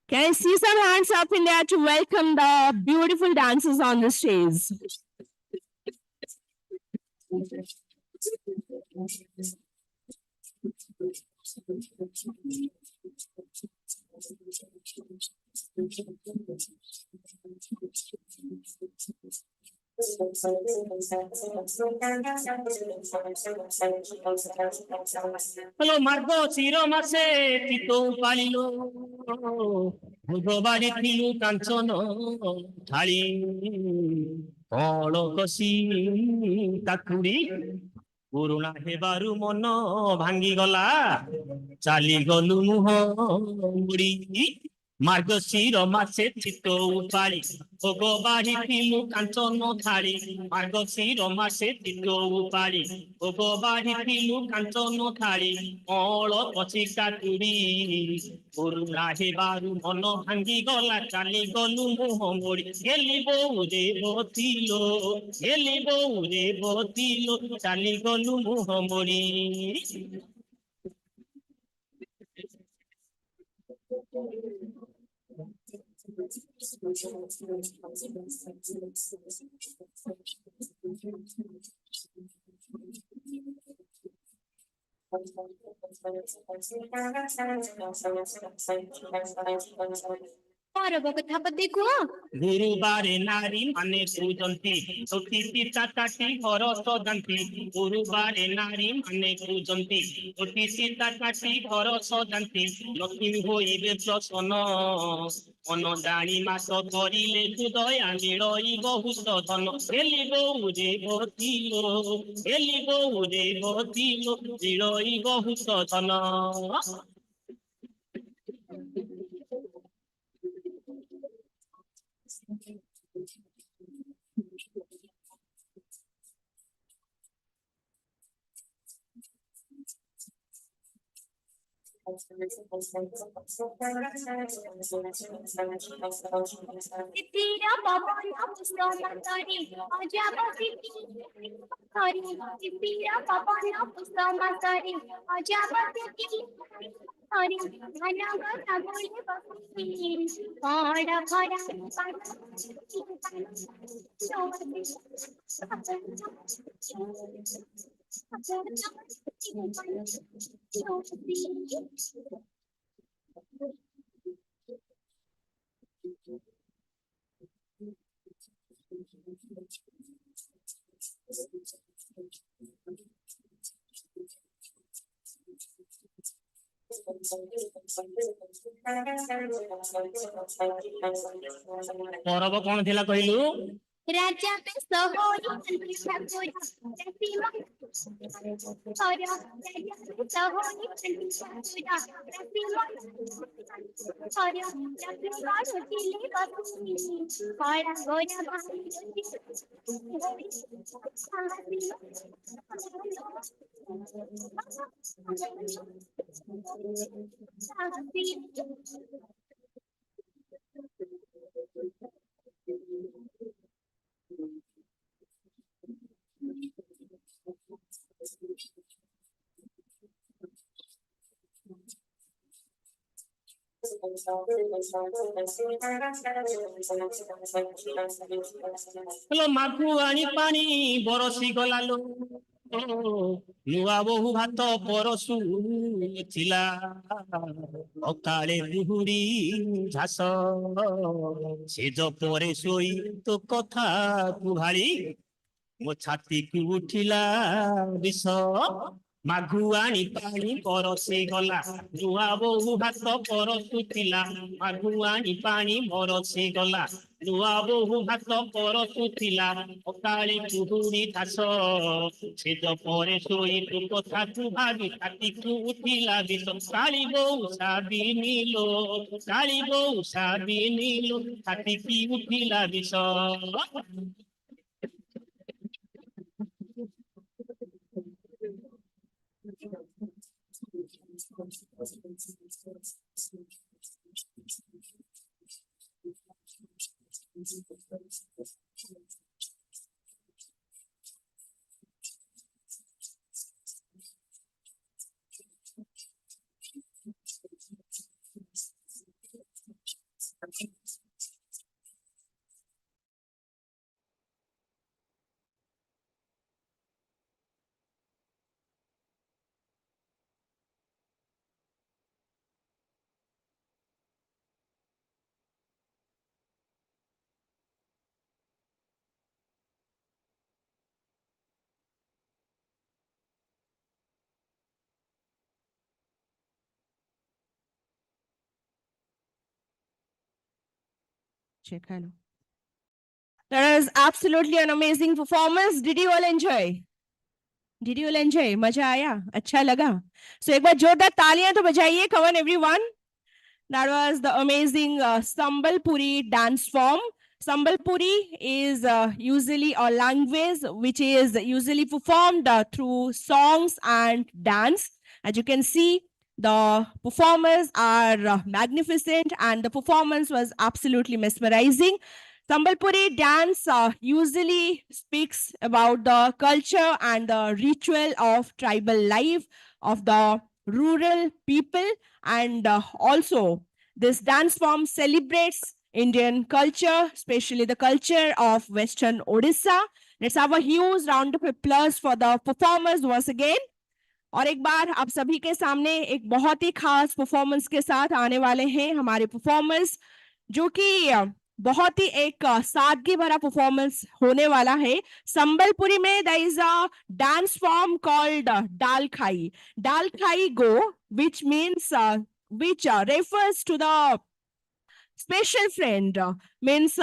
Can I see some hands up in there to welcome the beautiful dancers on the stage? Hello, Marco, Siro Mase, Tito Palilo, Gobadi Pilu Cantono, Tali, Polo Cosi, Takuri, Uruna Hebaru Mono, Vangi Gola, Chali Golu Muho, Muri, Marco Siro Mase, Tito Pali, Gobadi Pilu Cantono, Tali, Marco Siro Mase, Tito Pali, Gobadi Pilu Cantono, Tali, all of Osika Turi, Uruna Hebaru Mono, Vangi Gola, Chali Golu Muho, Muri, Elibo de Botilo, Elibo de Botilo, Chali Golu Muho, Muri. Gurubare nari mane pujanti, soti sita tati horo sodanti. Gurubare nari mane pujanti, soti sita tati horo sodanti. Lakshmi hoibe prasanna, onodani maso korile hudaya niroi bahut dhana. Elibo de botilo, niroi bahut dhana. Tira babana pusto matari, ajaba titi matari. Tira babana pusto matari, ajaba titi matari. Dhanaga tabole basi, ora phara ପରବ କଣ ଥିଲା କହିଲୁ? Raja Pessohori Tabora Rasima Ora Raja Pessohori Tabora Rasima Ora Rasima Rotili Basuni Ora Gora ଲୋ ମାକୁ ଆଣି ପାଣି ବରସି ଗଲାଲୋ ନୂଆ ବୋହୁ ଭାତ ପରଶୁ ଥିଲା ଅକାଳେ କୁହୁଡି ଝାସ ସେଜ ପରେ ଶୋଇ ତୋ କଥା କୁହାଳି ମୋ ଛାତିକୁ ଉଠିଲା ବିଷ ମାଘୁ ଆଣି ପାଣି ପରସି ଗଲା ନୂଆ ବୋହୁ ଭାତ ପରସୁଥିଲା ମାଘୁ ଆଣି ପାଣି ବରସି ଗଲା ନୂଆ ବୋହୁ ଭାତ ପରସୁଥିଲା ଅକାଳି କୁହୁଡି ଘାସ ସେଜ ପରେ ଶୋଇ ତୁ କଥାକୁ ଭାବି ଛାତିକୁ ଉଠିଲା ବିଷ କାଳି ବୋଉ ସାବିନିଲୋ କାଳି ବୋଉ ସାବିନିଲୋ ଛାତିକି ଉଠିଲା ବିଷ Check, hello. That was absolutely an amazing performance. Did you all enjoy? Did you all enjoy? मजा आया? अच्छा लगा? So एक बार जोरदार तालियां तो बजाइए. Come on, everyone. That was the amazing Sambalpuri dance form. Sambalpuri is usually a language which is usually performed through songs and dance. As you can see, the performers are magnificent and the performance was absolutely mesmerizing. Sambalpuri dance usually speaks about the culture and the ritual of tribal life of the rural people, and also this dance form celebrates Indian culture, especially the culture of Western Odisha. Let's have a huge round of applause for the performers once again. और एक बार आप सभी के सामने एक बहुत ही खास performance के साथ आने वाले हैं हमारे परफॉर्मर्स, जो कि बहुत ही एक सादगी भरा परफॉर्मेंस होने वाला है. संबलपुरी में there is a dance form called Dal Khai Go, which means which refers to the special friend, means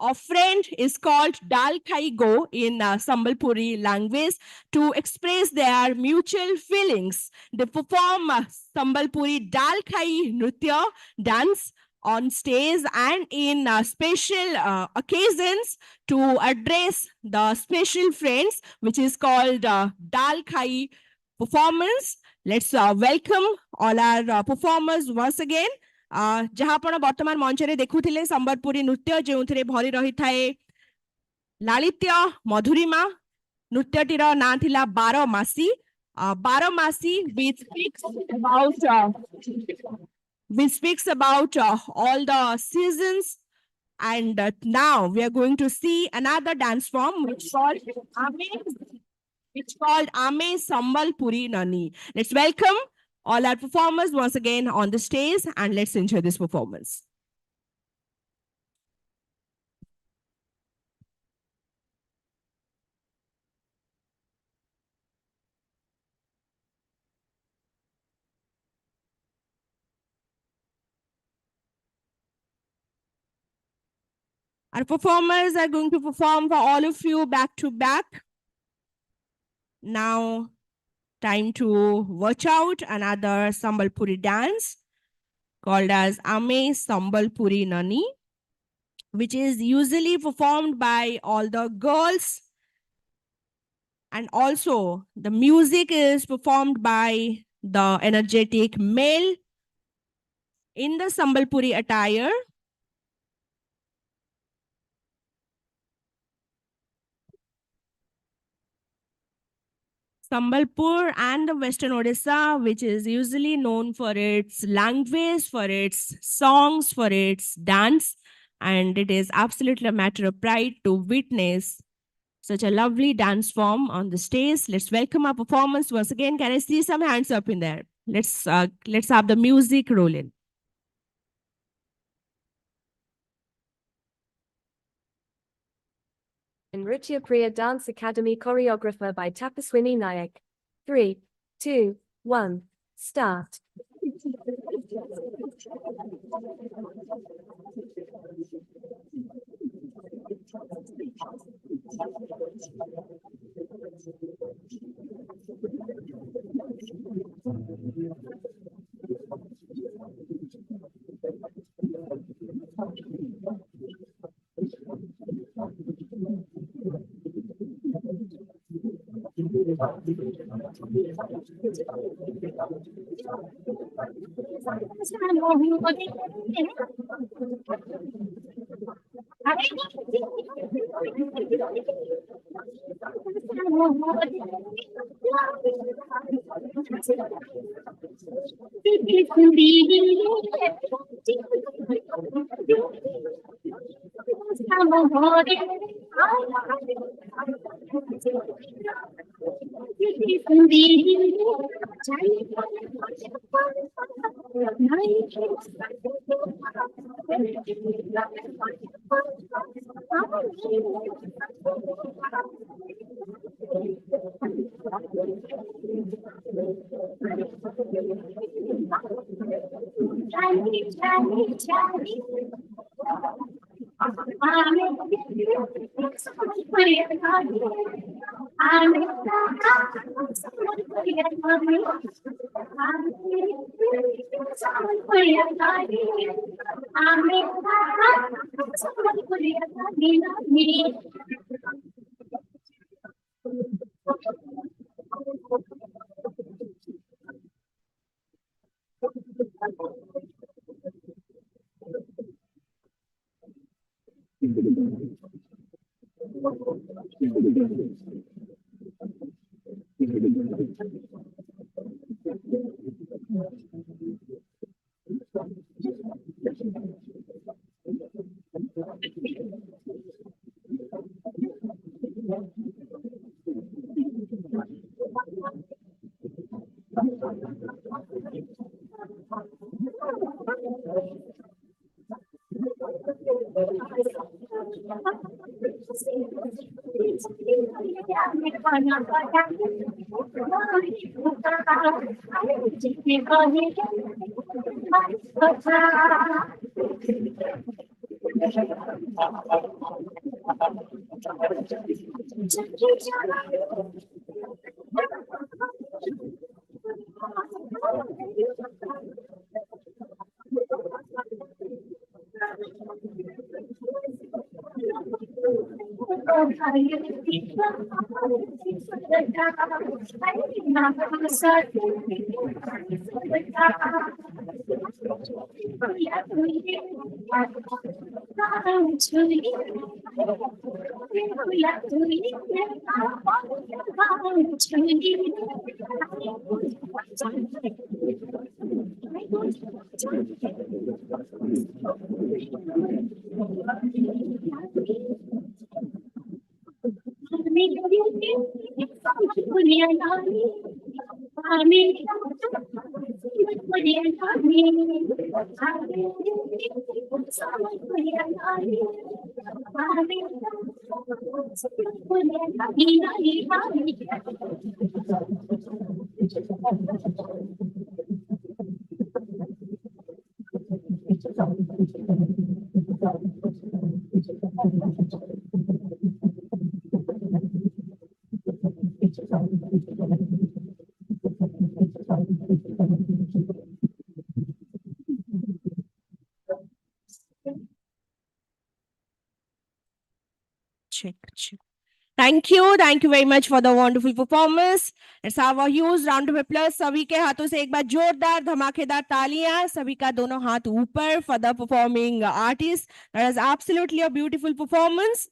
a friend is called Dal Khai Go in Sambalpuri language to express their mutual feelings. They perform Sambalpuri Dal Khai Nritya dance on stage and in special occasions to address the special friends, which is called Dal Khai performance. Let's welcome all our performers once again. जहाँ आपण वर्तमान मंचरे देखुथिले संबलपुरी नृत्य जेउथिरे भरी रही थाए लालित्य मधुरिमा. नृत्यटीर ना थिला 12 मासी. 12 मासी which speaks about all the seasons, and now we are going to see another dance form which called Ame Sambalpuri Nani. Let's welcome all our performers once again on the stage and let's enjoy this performance. Our performers are going to perform for all of you back to back. Now, time to watch out another Sambalpuri dance called as Ame Sambalpuri Nani, which is usually performed by all the girls. And also, the music is performed by the energetic male in the Sambalpuri attire. Sambalpur and the Western Odisha, which is usually known for its language, for its songs, for its dance. And it is absolutely a matter of pride to witness such a lovely dance form on the stage. Let's welcome our performance once again. Can I see some hands up in there? Let's have the music rolling. Nritya Priya Dance Academy choreographer by Tapaswini Nayak. 3, 2, 1, start. Check. Thank you very much for the wonderful performance. Let's have a huge round of applause. सभी के हाथों से एक बार जोरदार धमाकेदार तालियां. सभी का दोनों हाथ ऊपर for the performing artist. That is absolutely a beautiful performance.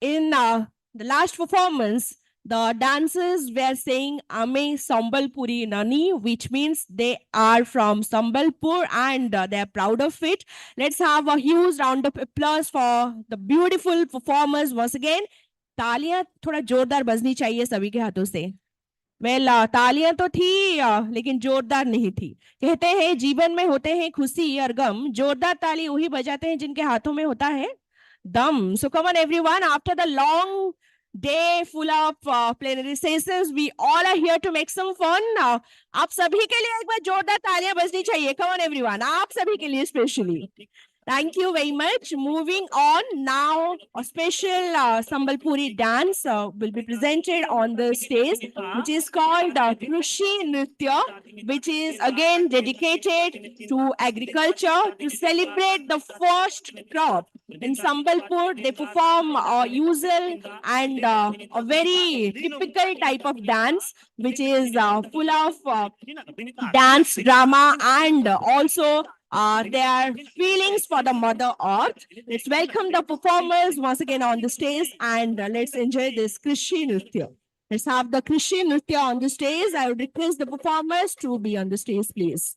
In the last performance, the dancers were saying Ame Sambalpuri Nani, which means they are from Sambalpur and they are proud of it. Let's have a huge round of applause for the beautiful performers once again. तालियां थोड़ा जोरदार बजनी चाहिए सभी के हाथों से. Well तालियां तो थी लेकिन जोरदार नहीं थी. कहते हैं जीवन में होते हैं खुशी और गम, जोरदार ताली वही बजाते हैं जिनके हाथों में होता है dum. So come on everyone, after the long day full of plenary sessions, we all are here to make some fun. आप सभी के लिए एक बार जोरदार तालियां बजनी चाहिए. Come on everyone, आप सभी के लिए especially. Thank you very much. Moving on now, a special Sambalpuri dance will be presented on the stage, which is called Krishi Nritya, which is again dedicated to agriculture to celebrate the first crop. In Sambalpur, they perform usual and a very typical type of dance, which is full of dance, drama, and also their feelings for the Mother Earth. Let's welcome the performers once again on the stage and let's enjoy this Krishi Nritya. Let's have the Krishi Nritya on the stage. I would request the performers to be on the stage, please.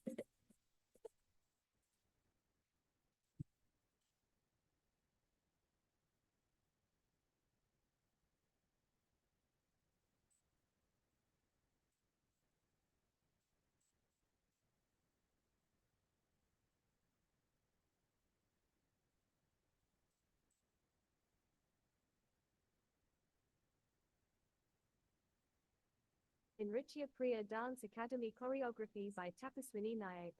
Nritya Priya Dance Academy choreography by Tapaswini Nayak.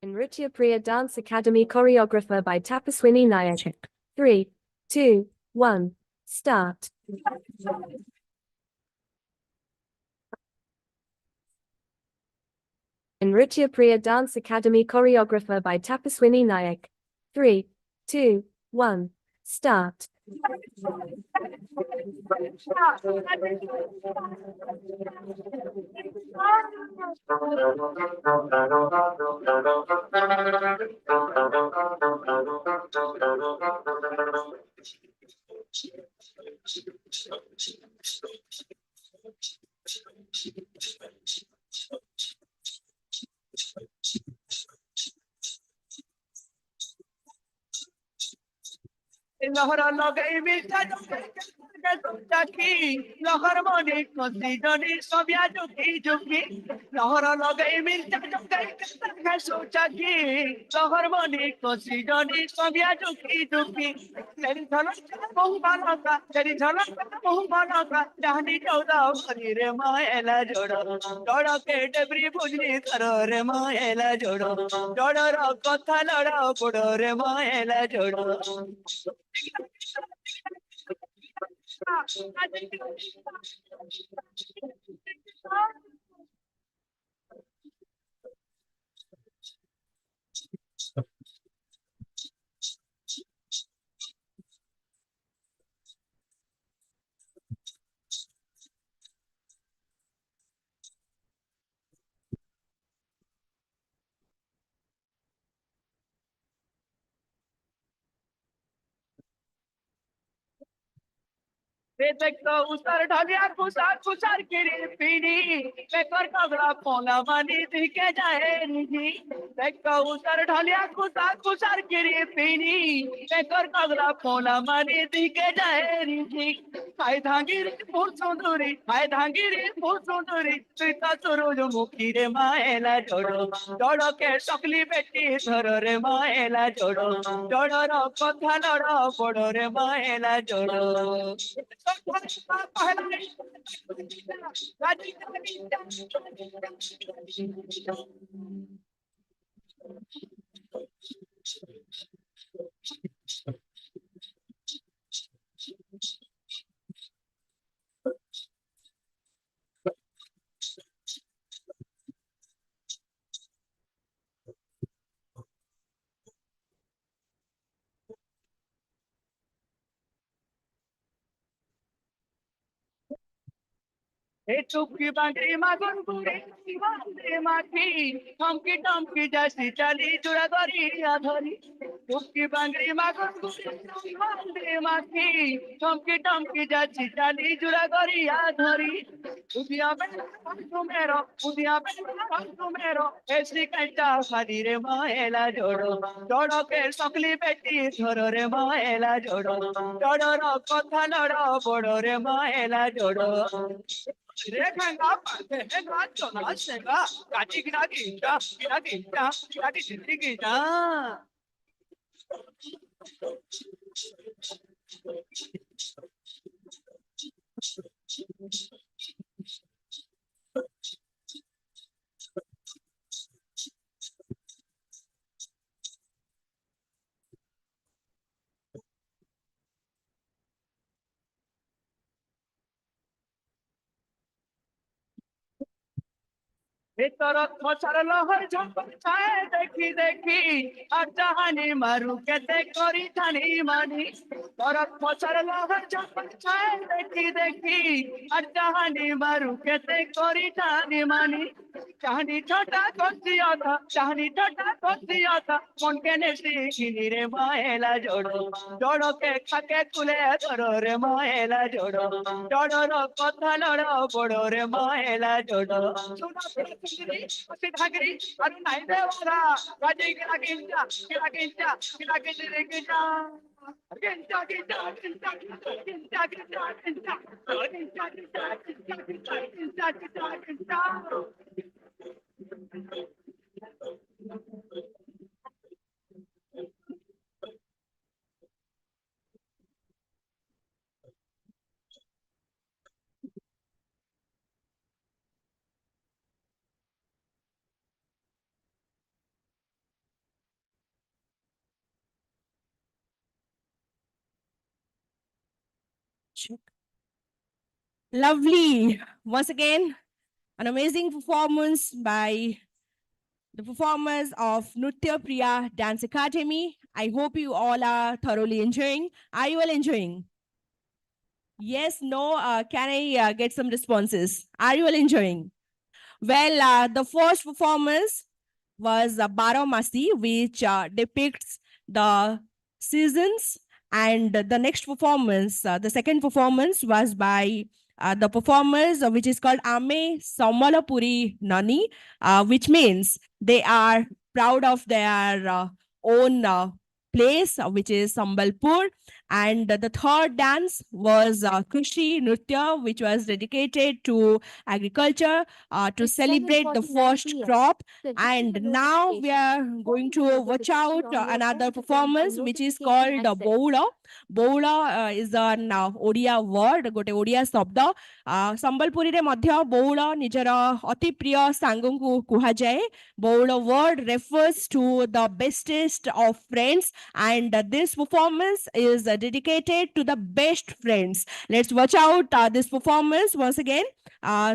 Nritya Priya Dance Academy choreographer by Tapaswini Nayak. 3, 2, 1, start. Nritya Priya Dance Academy choreographer by Tapaswini Nayak. 3, 2, 1, start. के सोचाकी लहर मने खुशी जनी सबिया जुकी जुकी लहर लगे मिल जगई के सोचाकी लहर मने खुशी जनी सबिया जुकी जुकी तेरी झलक बहु बालका तेरी झलक बहु बालका जानी चौदा भरी रे मायला जोड़ो जोड़ो के डबरी बुझनी करो रे मायला जोड़ो जोड़ो रो कथा लड़ो पड़ो रे मायला जोड़ो उतर ढलिया खुशार खुशार गिरी पीनी बेकर कगड़ा पोला मानी दिखे जाए निजी देखो उतर ढलिया खुशार खुशार गिरी पीनी बेकर कगड़ा पोला मानी दिखे जाए निजी हाय धांगिरी फूल सुंदरी हाय धांगिरी फूल सुंदरी सीता सुरुज मुखी रे माएला जोड़ो जोड़ो के सकली बेटी धरो रे माएला जोड़ो जोड़ो रो कथा लड़ो पड़ो रे माएला जोड़ो चुपकी बांधी मागून पुरी बांधे माखी ठमकी ठमकी जैसी चली जुड़ा गरी धरी चुपकी बांधी मागून पुरी बांधे माखी ठमकी ठमकी जैसी चली जुड़ा गरी धरी उदिया मेरो ऐसी कंटा खादी रे माएला जोड़ो जोड़ो के सकली बेटी धरो रे माएला जोड़ो जोड़ो रो कथा लड़ो बड़ो रे माएला जोड़ो रेखा पाते हैं नाचो नाचेगा गाची गिरा गिरा गिरा गिरा गिरा गिरा गिरा भीतर मछर लहर झपक छाए देखी देखी আর জাহানি মারু কেতে করি জানি মানি তরত মছর লহর ঝপক ছায় দেখি দেখি আর জাহানি মারু কেতে করি জানি মানি চাহনি ছোটা কচিয়া था মন কেনে শিখিনি রে মায়েলা জোড়ো জোড়ো কে খাকে তুলে ধরো রে মায়েলা জোড়ো জোড়োর কথা লড়ো বড়ো রে মায়েলা জোড়ো ধাগরি আর নাই দেওয়ারা গাজি গিলা গিঞ্জা গিলা গিঞ্জা গিলা Ginza Ginza Ginza Ginza Ginza Ginza Ginza Ginza Ginza Ginza Ginza Ginza Ginza Lovely. Once again, an amazing performance by the performers of Nritya Priya Dance Academy. I hope you all are thoroughly enjoying. Are you all enjoying? Yes, no, can I get some responses? Are you all enjoying? Well, the first performance was Baro Masti, which depicts the seasons. And the next performance, the second performance was by the performers, which is called Ame Samalapuri Nani, which means they are proud of their own place, which is Sambalpur. And the third dance was Krishi Nritya, which was dedicated to agriculture to It's celebrate the 7:49 first PM. crop. The And digital now we notification. are going to Configure the watch device out on your another phone to turn performance, on which is notification called access. Boula. Boula is an Odia word, gote Odia शब्द संबलपुरी रे मध्य बौल निजर अति प्रिय सांगों को कुहाजाए. Bowl word refers to the bestest of friends, and this performance is dedicated to the best friends. Let's watch out this performance once again,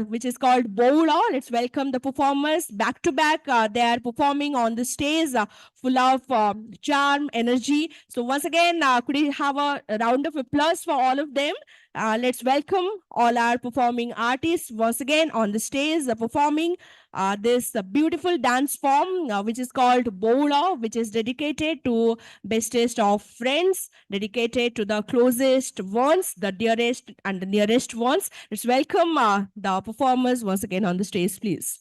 which is called Bowla. Let's welcome the performers back to back. They are performing on the stage full of charm, energy. So once again, could we have a round of applause for all of them? Let's welcome all our performing artists once again on the stage performing this beautiful dance form, which is called Bola, which is dedicated to bestest of friends, dedicated to the closest ones, the dearest and the nearest ones. Let's welcome the performers once again on the stage, please.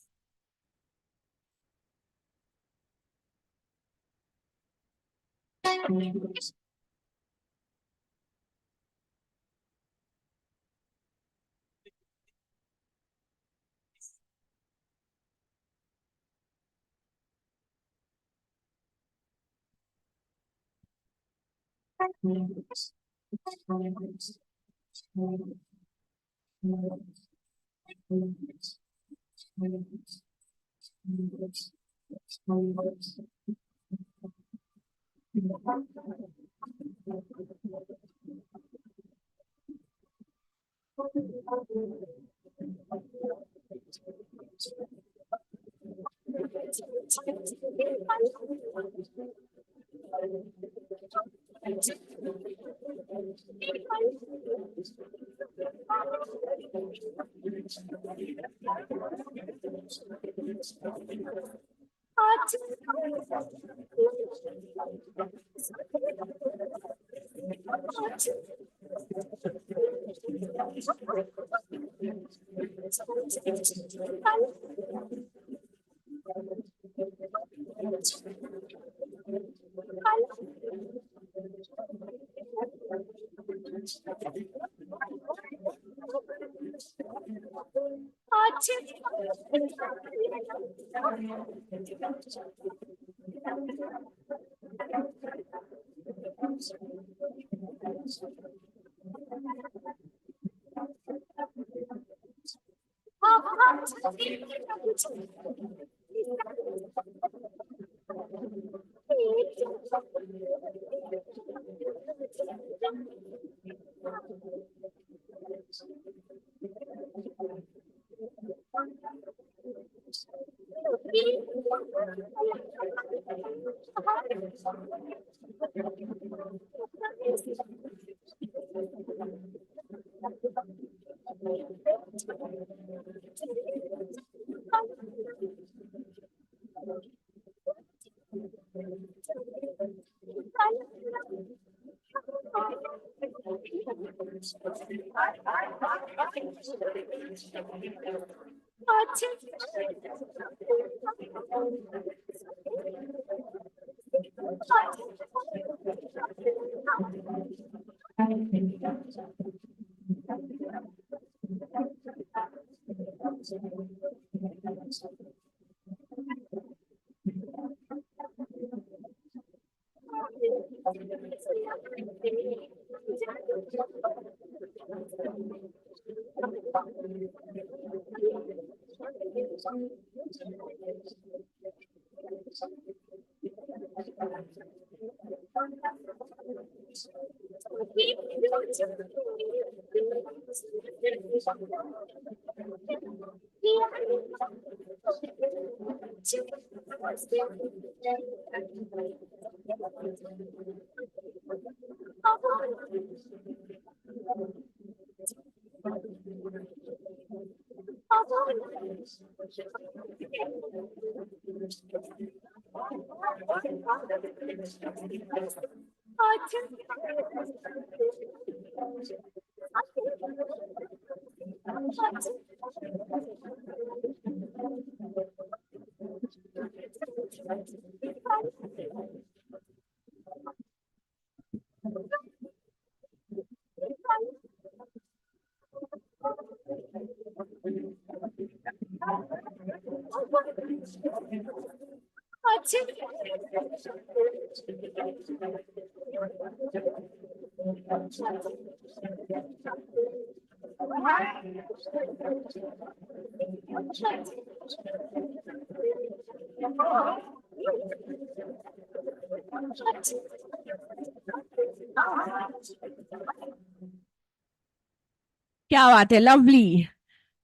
क्या बात है, lovely.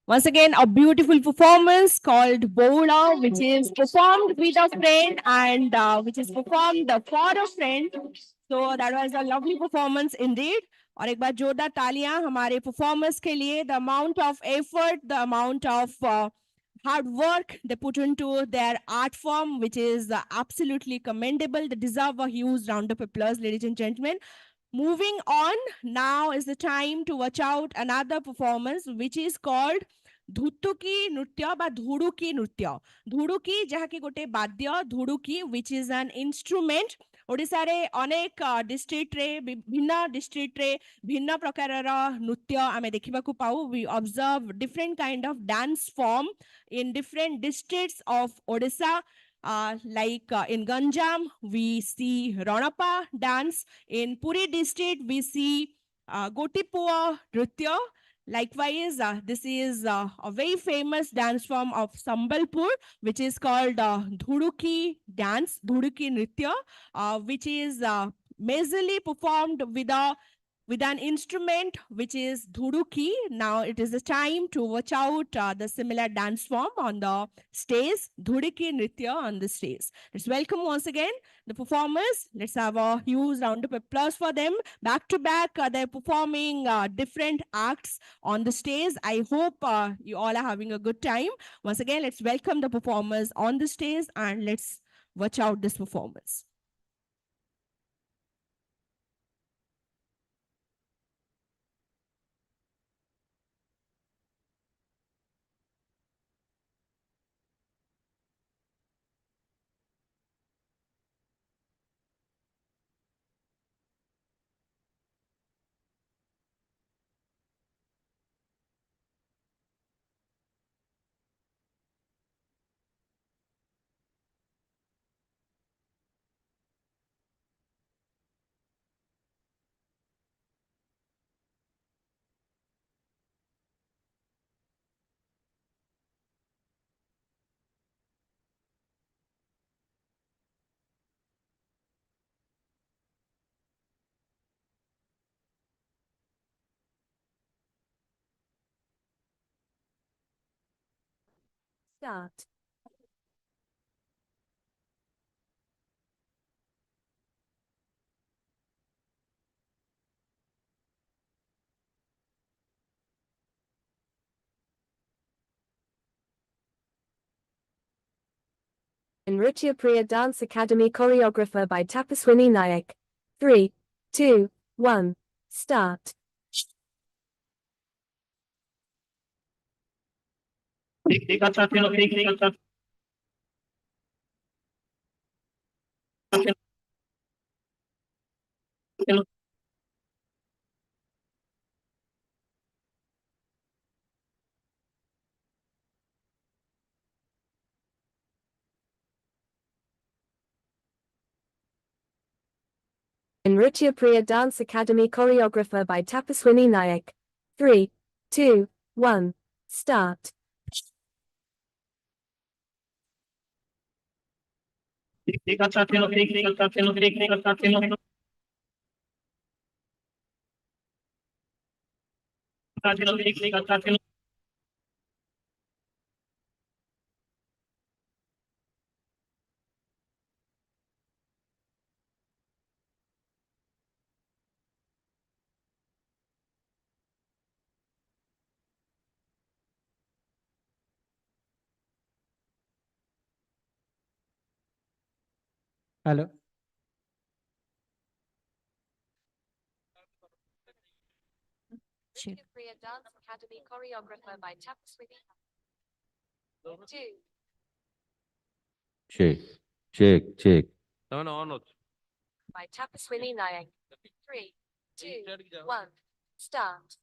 Once again, a beautiful performance called Bola, which is performed with a friend and which is performed for a friend. So that was a lovely performance indeed. और एक बार जोरदार तालियां हमारे performance के लिए. The amount of effort, the amount of hard work they put into their art form, which is absolutely commendable. They deserve a huge round of applause, ladies and gentlemen. Moving on, now is the time to watch out another performance which is called ধুতুকি নৃত্য বা ধুড়ুকি নৃত্য ধুড়ুকি যাহাকি গোটে বাদ্য ধুড়ুকি which is an instrument ওড়িশারে অনেক district রে বিভিন্ন district রে ভিন্ন প্রকারর নৃত্য আমি দেখিবাকু পাউ we observe different kind of dance form in different districts of Odisha. Like in Ganjam, we see Ranapa dance. In Puri district, we see Gotipua Nritya. Likewise, this is a very famous dance form of Sambalpur, which is called Dhuduki dance, Dhuduki Nritya, which is majorly performed with an instrument which is dhuduki. Now it is the time to watch out the similar dance form on the stage, dhuduki nritya on the stage. Let's welcome once again the performers. Let's have a huge round of applause for them. Back to back, they're performing different acts on the stage. I hope you all are having a good time. Once again, let's welcome the performers on the stage and let's watch out this performance. Start. Nritya Priya Dance Academy choreographer by Tapaswini Nayak. 3, 2, 1, start. Nritya Priya Dance Academy choreographer by Tapaswini Nayak. 3, 2, 1, start. Hello. Nritya Priya Dance Academy choreographer by Tapaswini. 2. Check. By Tapaswini Nayak. 3, 2, 1, start.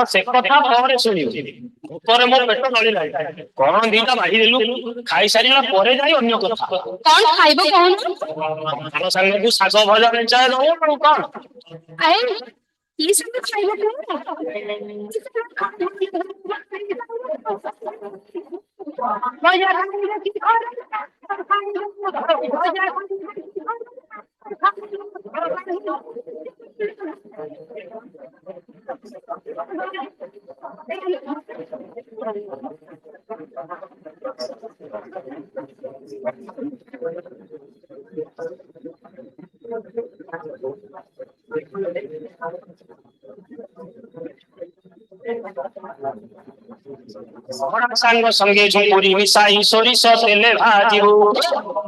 ସେ କଥା ପରେ ଶୁଣିବୁ ଉପରେ ମୋ ପେଟ ନଳିଲାଣି କଣ ଦିଟା ବାଢିଦେଲୁ ଖାଇସାରିଲା ପରେ ଯାଇ ଅନ୍ୟ କଥା କଣ ଖାଇବ କହୁନ? ଧାନ ସାଙ୍ଗକୁ ଶାଗ ଭଜା ମେଞ୍ଚାଏ ଦବ ଆଉ କଣ ଆଏ କି ସବୁ ଖାଇବ ସାଙ୍ଗ ସଙ୍ଗେ ଝୁମ୍ପୁରି ମିଶାଇ ସୋରିଷ ତେଲେ ଭାଜିବୁ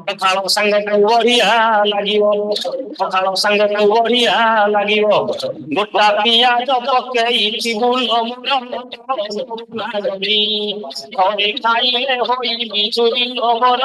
ପଖାଳ ସାଙ୍ଗକୁ ବଢିଆ ଲାଗିବ ପଖାଳ ସାଙ୍ଗକୁ ବଢିଆ ଲାଗିବ ଗୋଟା ପିଆଜ ପକେଇଥିବୁ ଘରେ ଖାଇଲେ ହୋଇବି ଚୋରି ମୋର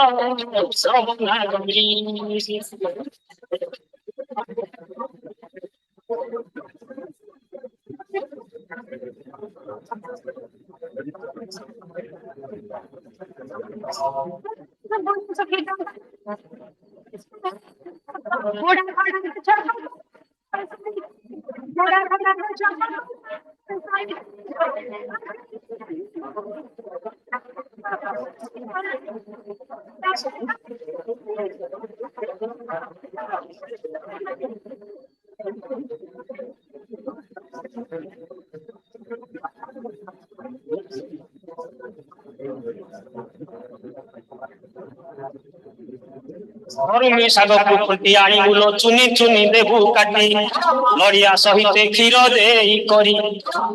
ଅରୁମି ଶାଗକୁ ଖୁଣ୍ଟି ଆଣି ମୂଲ ଚୁନି ଚୁନି ଦେବୁ କାଟି ନଡ଼ିଆ ସହିତ କ୍ଷୀର ଦେଇ କରି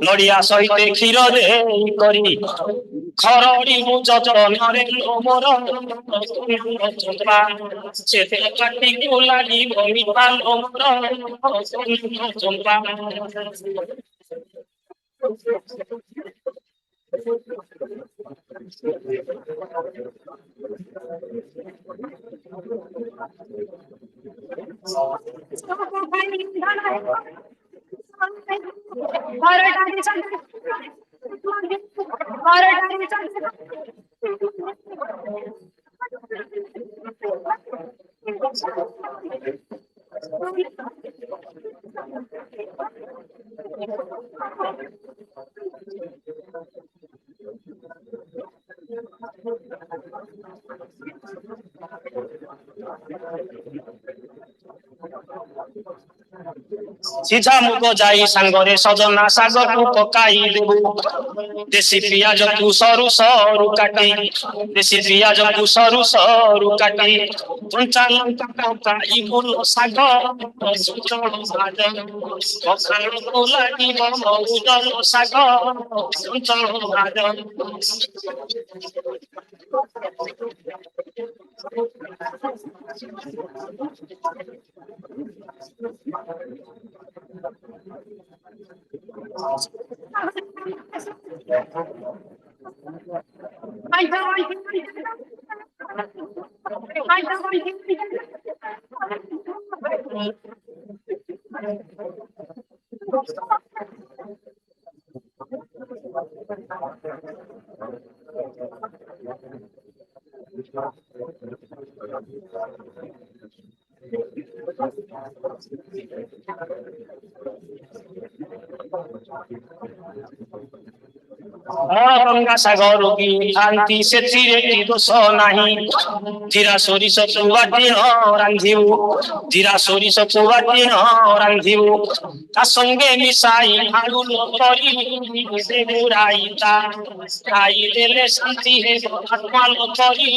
ନଡ଼ିଆ ସହିତ କ୍ଷୀର ଦେଇ କରି ଖରଡ଼ିବୁ ଯତନରେ ମୋର ଚନ୍ଦ୍ରା ସେତେ କାଟିକୁ ଲାଗିବ ମିଠା ମୋର ଚନ୍ଦ୍ରା ସିଝା ମୁଗ ଯାଇ ସାଙ୍ଗରେ ସଜନା ଶାଗକୁ ପକାଇ ଦେବୁ ଦେଶୀ ପିଆଜକୁ ସରୁ ସରୁ କାଟି ଦେଶୀ ପିଆଜକୁ ସରୁ ସରୁ କାଟି କଞ୍ଚା ଲଙ୍କା ପକାଇ ଫୁଲ ଶାଗ ପଖାଳକୁ ଲାଗିବ ମହୁଜନ ଶାଗ ଭାଜ ରଙ୍ଗା ଶାଗ ରୋଗୀ ଖାଆନ୍ତି ସେଥିରେ କି ଦୋଷ ନାହିଁ ଜିରା ସୋରିଷକୁ ବାଟି ରାନ୍ଧିବୁ ଜିରା ସୋରିଷକୁ ବାଟି ରାନ୍ଧିବୁ ତା ସଙ୍ଗେ ମିଶାଇ ଆଳୁ କରି ଦେବୁ ରାଇତା ଖାଇଦେଲେ ଶାନ୍ତି ହେବ ଆତ୍ମା କରି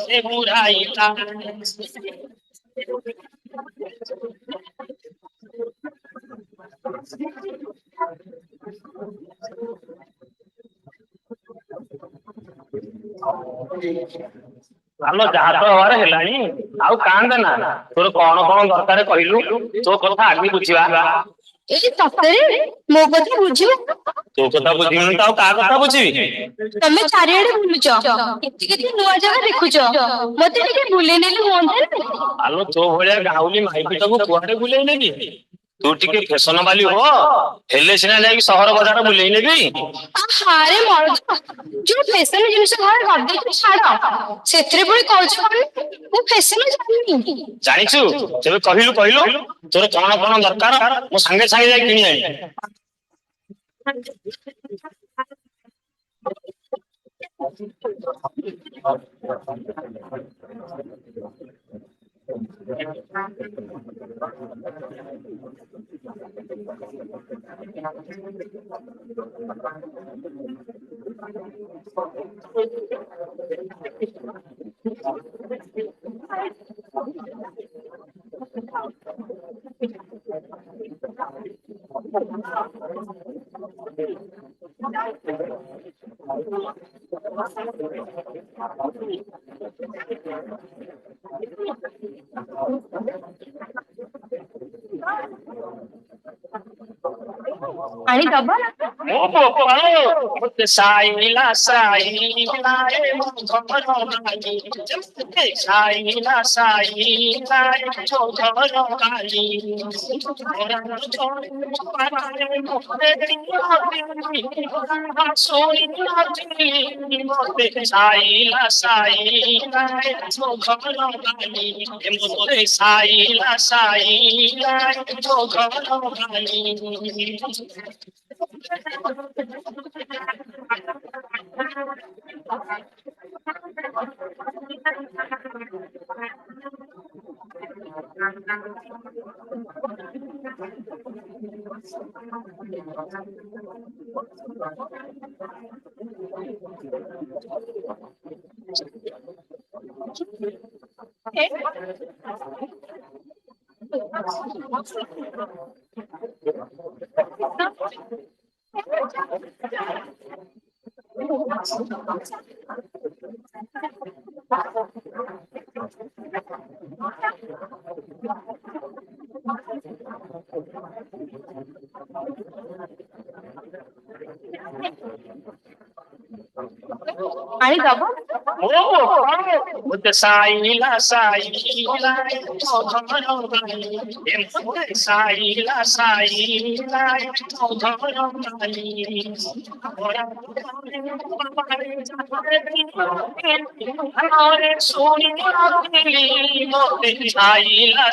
ଦେବୁ ରାଇତା ଆଲୋ ଯାହା ତ ହବାର ହେଲାଣି ଆଉ କାନ୍ଦ ନା ତୋର କଣ କଣ ଦରକାର କହିଲୁ ତୋ କଥା ଆଗେ ବୁଝିବା ଏଇ ସତରେ ମୋ କଥା ବୁଝିବ ତୋ କଥା ବୁଝିବିନି ତ ଆଉ କାହା କଥା ବୁଝିବି ତମେ ଚାରିଆଡେ ବୁଲୁଛ କେତେ କେତେ ନୂଆ ଜାଗା ଦେଖୁଛ ମତେ ଟିକେ ବୁଲେଇ ନେଲେ ହୁଅନ୍ତାନି ଆଲୋ ତୋ ଭଳିଆ ଗାଉଲି ମାଇପିଟାକୁ କୁଆଡେ ବୁଲେଇ ନେବି ତୁ ଟିକେ ଫେସନ ବାଲି ହୋ ହେଲେ ସିନା ଯାଇକି ସହର ବଜାର ବୁଲେଇ ନେବି ହାରେ ମରୁଛ ଯୋଉ ଫେସନ ଜିନିଷ ଘରେ କରିଦେଇଛୁ ଛାଡ ସେଥିରେ ପୁଣି କହୁଛ ମୁଁ ଫେସନ ଜାଣିନି ଜାଣିଛୁ ତେବେ କହିଲୁ କହିଲୁ ତୋର କଣ କଣ ଦରକାର ମୁଁ ସାଙ୍ଗେ ସାଙ୍ଗେ ଯାଇ କିଣି ଆଣି ପାଣି ଦବା সাইলা সাইলা সাইলা সাইলা সাইলা সাইলা সাইলা সাইলা পানি খাবো সাইলা সাইলা সাইলা সাইলা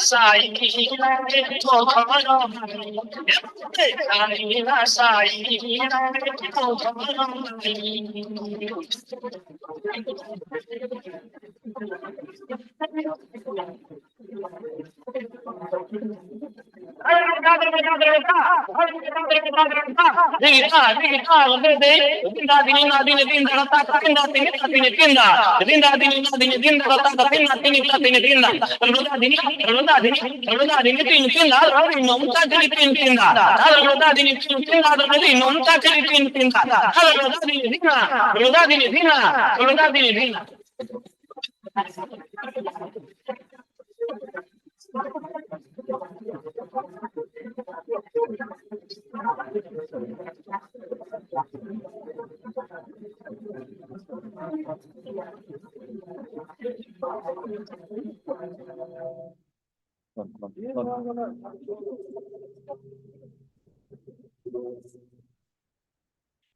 সাইলা সাইলা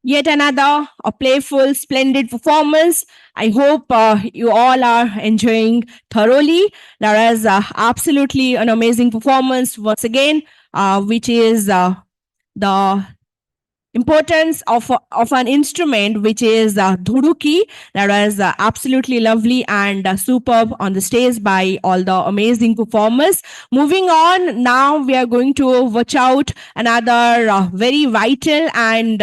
Yet another a playful, splendid performance. I hope you all are enjoying thoroughly. That is absolutely an amazing performance once again, which is the importance of an instrument which is dhuruki. That was absolutely lovely and superb on the stage by all the amazing performers. Moving on, now we are going to watch out another very vital and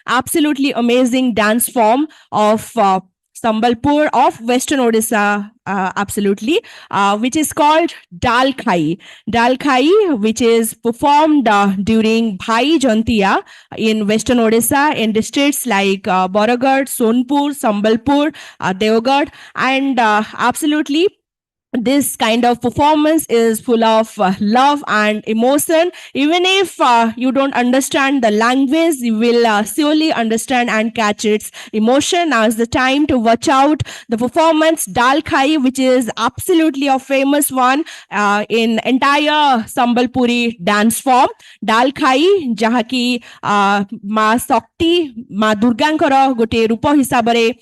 absolutely amazing dance form of Sambalpur of Western Odisha, absolutely, which is called Dal Khai. Dal Khai, which is performed during Bhai Jantiya in Western Odisha in districts like Baragarh, Sonpur, Sambalpur, Deogarh, and absolutely this kind of performance is full of love and emotion. Even if you don't understand the language, you will surely understand and catch its emotion. Now is the time to watch out the performance Dal Khai, which is absolutely a famous one in entire Sambalpuri dance form. Dal Khai, jaha ki Ma Shakti, Ma Durgankara gote रूप हिसाब रे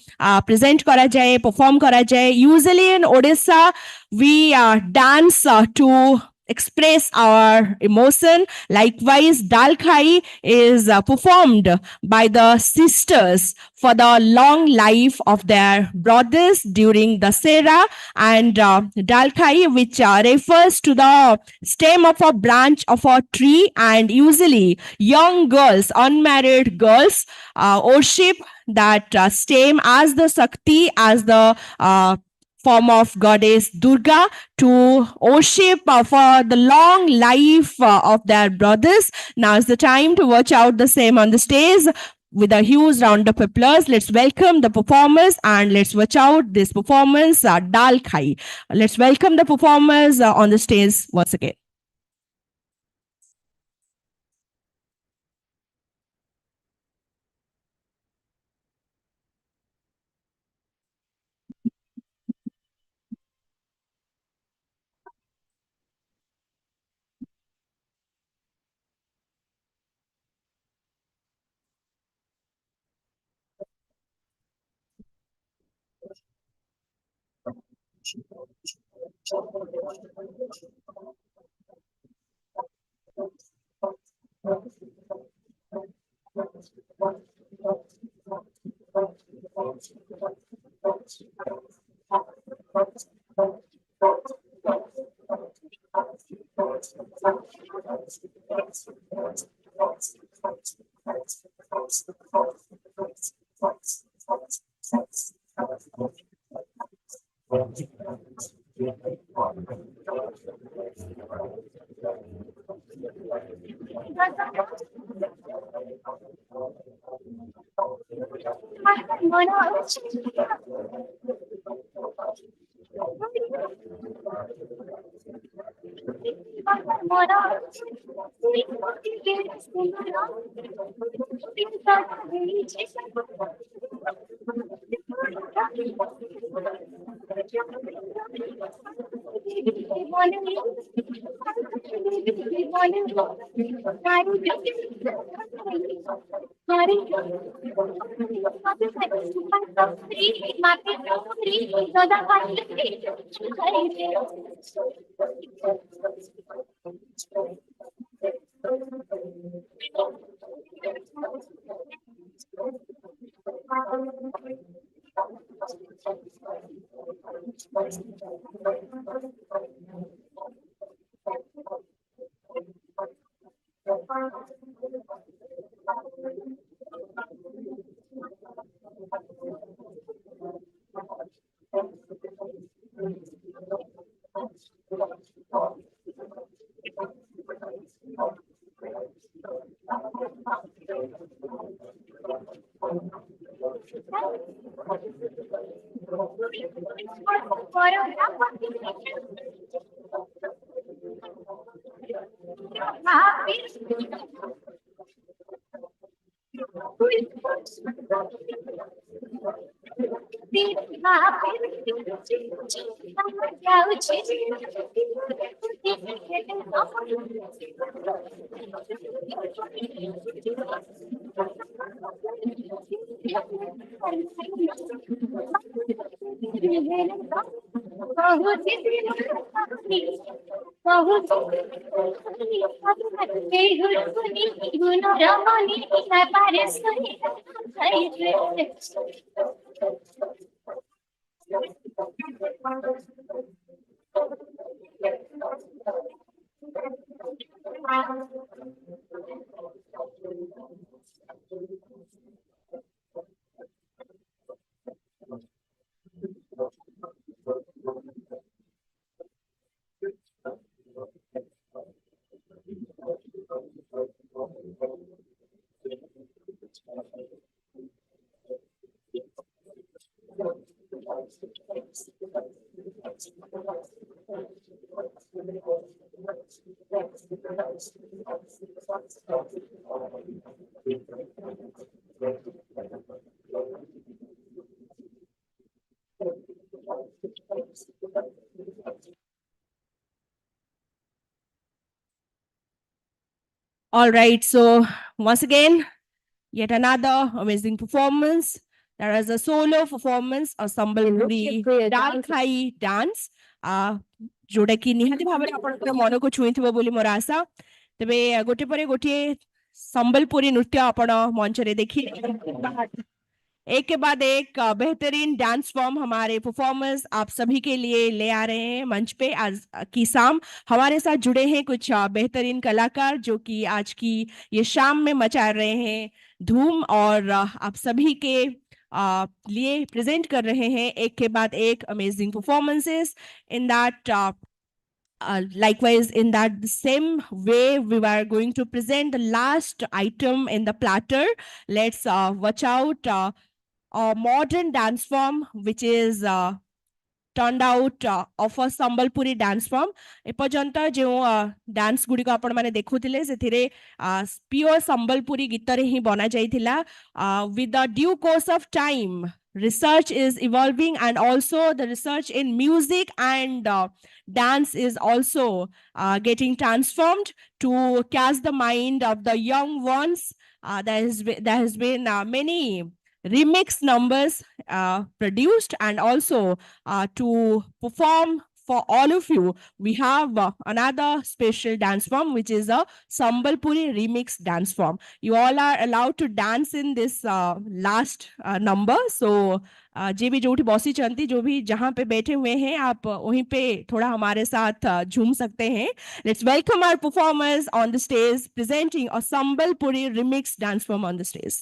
present करा जाए, perform करा जाए. Usually in Odisha, we dance to express our emotion. Likewise, Dal Khai is performed by the sisters for the long life of their brothers during the Sera, and Dal Khai, which refers to the stem of a branch of a tree, and usually young girls, unmarried girls, worship that stem as the Shakti, as the form of goddess Durga, to worship for the long life of their brothers. Now is the time to watch out the same on the stage. With a huge round of applause, let's welcome the performers and let's watch out this performance, Dal Khai. Let's welcome the performers on the stage once again. All right, so once again, yet another amazing performance. There is a solo performance of Sambalpuri Dalkhai dance. जोटा कि निहाती भाबरे आपनकर मनको छुईथिबो बोली मोर आशा तबे गोटे परे गोटे संबलपुरी नृत्य आपण मंच रे देखि एक के बाद एक बेहतरीन डांस फॉर्म हमारे परफॉर्मर्स आप सभी के लिए ले आ रहे हैं मंच पे आज की शाम हमारे साथ जुड़े हैं कुछ बेहतरीन कलाकार जो कि आज की ये शाम में मचा रहे हैं धूम और आप सभी के लिए प्रेजेंट कर रहे हैं एक के बाद एक amazing performances in that likewise, in that same way, we were going to present the last item in the platter. Let's watch out a modern dance form, which is turned out of a Sambalpuri dance form. एपर्यंत जो dance गुडी को आपण माने देखुथिले सेथिरे pure Sambalpuri गीत रे ही बना जाइथिला with the due course of time. Research is evolving and also the research in music and dance is also getting transformed to catch the mind of the young ones. There has been many remix numbers produced and also to perform for all of you, we have another special dance form, which is a Sambalpuri remix dance form. You all are allowed to dance in this last number. So जे भी जो भी bossy चंती जो भी जहाँ पे बैठे हुए हैं आप वहीं पे थोड़ा हमारे साथ झूम सकते हैं. Let's welcome our performers on the stage presenting a Sambalpuri remix dance form on the stage.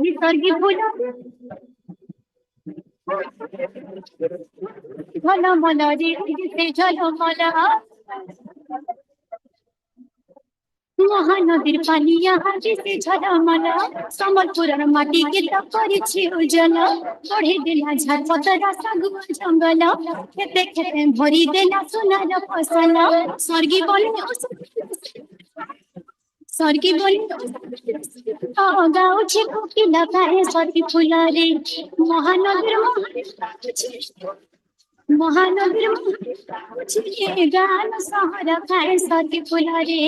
निसर्गी फुला झलमला रे दिसे झलमला महानदीर पानिया दिसे झलमला सम्बलपुर माटी के तपरी छी उजला बढ़े देला झाड़ पतरा सगुआ जंगल खेते खेते भरी देला सोनार फसल स्वर्गी बोले स्वर्गी बोले गाँव छे कोकिला काहे स्वर्गी फुला रे महानदीर महानदीर गान सहर खाए स्वर्गी फुला रे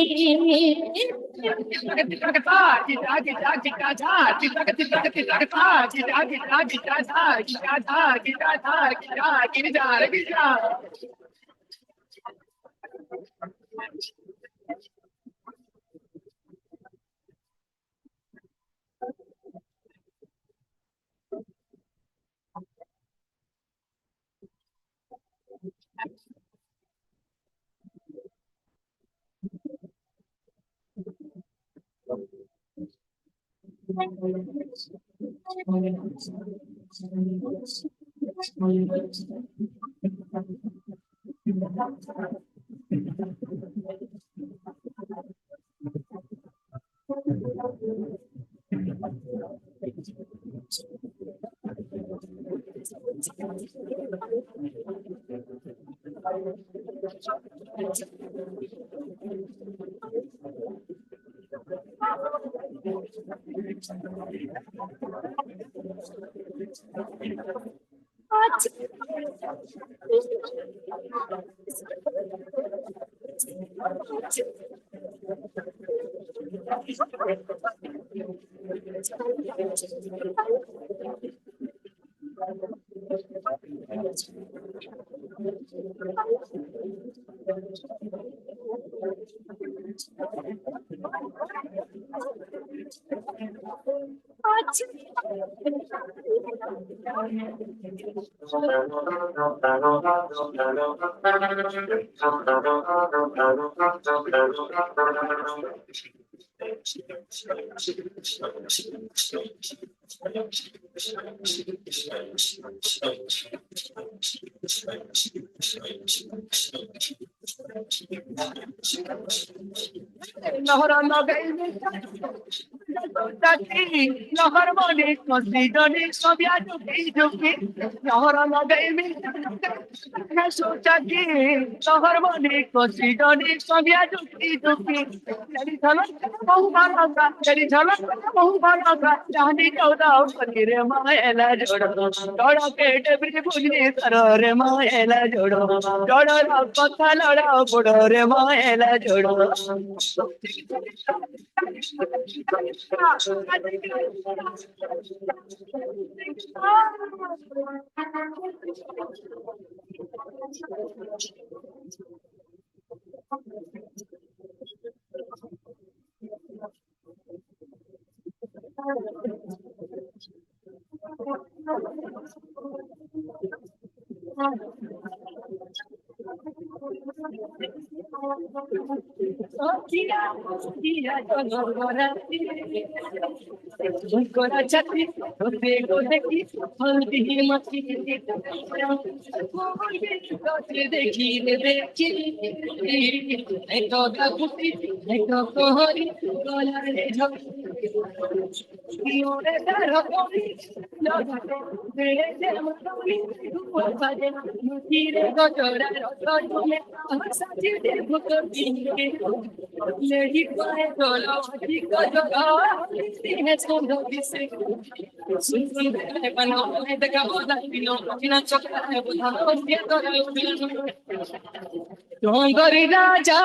Nahara lagai Taki, Nahar Mani, Considoni, Sobia Juki, Nahara lagai Taki, Nahar Mani, Considoni, Sobia Juki, There is a Jani Kauda, Rema Ella Jodo, Doda Kate, every Puni, Rema Ella Jodo, Doda Patala, Buddha, Rema Ella Jodo. Kira, kira, gora, gora chakri, gote gote ki, haldi mati, gote dekhi dekhi, ekto dakuti, ekto kohori, gola re jhori, kiore daro kori, loga dere jama kori, bade kire gotora roto, sati de bukoti. Lady by Dolo, he has come to be sick. Susan, the Gabola, in a chocolate, don't go to Raja,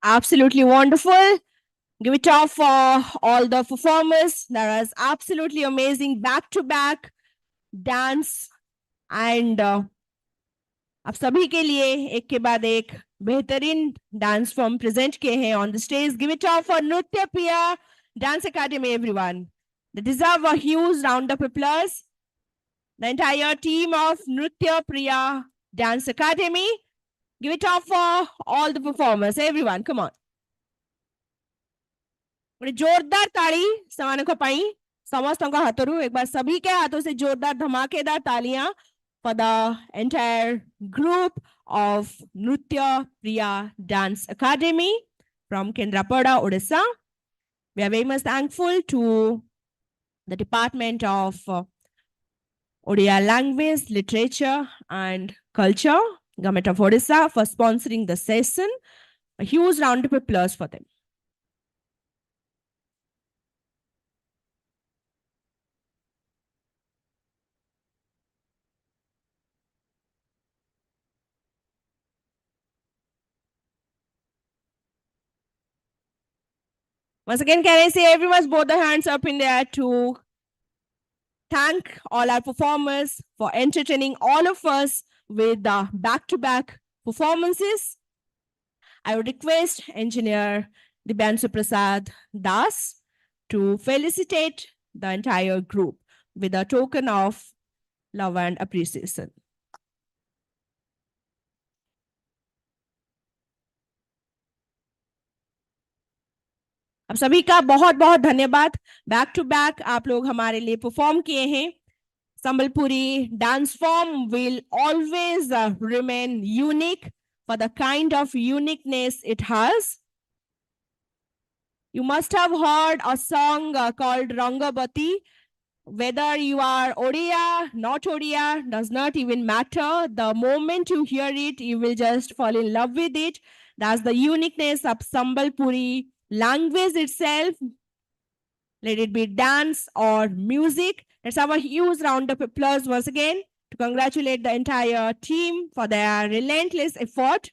Absolutely wonderful. Give it up for all the performers. That was absolutely amazing back-to-back dance and आप सभी के लिए एक के बाद एक बेहतरीन dance form present किए हैं on the stage. Give it up for Nritya Priya dance academy everyone. They deserve a huge round of applause. The entire team of Nritya Priya Dance Academy. Give it up for all the performers. Everyone, come on. जोरदार ताली समानों पाई समस्त हाथों एक बार सभी के हाथों से जोरदार धमाकेदार तालियां for the entire group of Nritya Priya Dance Academy from Kendrapada, Odisha. We are very much thankful to the Department of Odia Language, Literature and Culture, Government of Odisha, for sponsoring the session. A huge round of applause for them. Once again, can I say everyone's both the hands up in the air to thank all our performers for entertaining all of us with the back-to-back performances. I would request Engineer Dibyansu Prasad Das to felicitate the entire group with a token of love and appreciation. अब सभी का बहुत बहुत धन्यवाद. Back to back आप लोग हमारे लिए परफॉर्म किए हैं. Sambalpuri dance form will always remain unique for the kind of uniqueness it has. You must have heard a song called Rangabati. Whether you are Odia, not Odia, does not even matter. The moment you hear it, you will just fall in love with it. That's the uniqueness of Sambalpuri language itself. Let it be dance or music. Let's have a huge round of applause once again to congratulate the entire team for their relentless effort.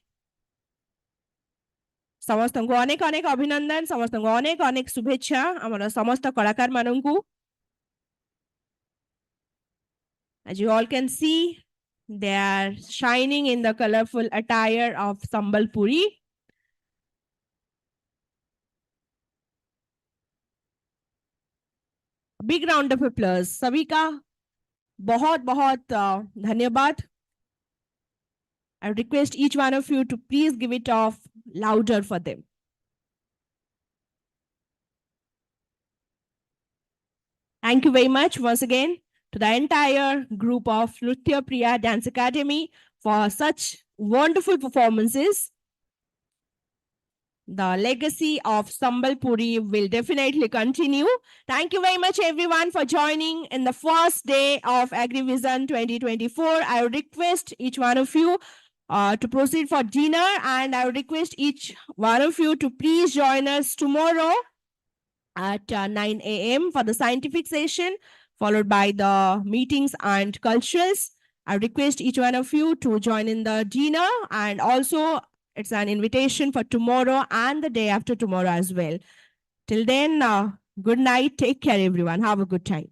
समस्तଙ୍କୁ ଅନେକ ଅନେକ ଅଭିନନ୍ଦନ, ସମସ୍ତଙ୍କୁ ଅନେକ ଅନେକ ଶୁଭେଚ୍ଛା ଆମର ସମସ୍ତ କଳାକାର ମାନଙ୍କୁ. As you all can see, they are shining in the colorful attire of Sambalpuri. Big round of applause. सभी का बहुत बहुत धन्यवाद. I request each one of you to please give it off louder for them. Thank you very much once again to the entire group of Nritya Priya Dance Academy for such wonderful performances. The legacy of Sambalpuri will definitely continue. Thank you very much everyone for joining in the first day of AgriVision 2024. I would request each one of you to proceed for dinner, and I would request each one of you to please join us tomorrow at 9 a.m. for the scientific session, followed by the meetings and culturals. I request each one of you to join in the dinner, and also it's an invitation for tomorrow and the day after tomorrow as well. Till then, good night. Take care, everyone. Have a good time.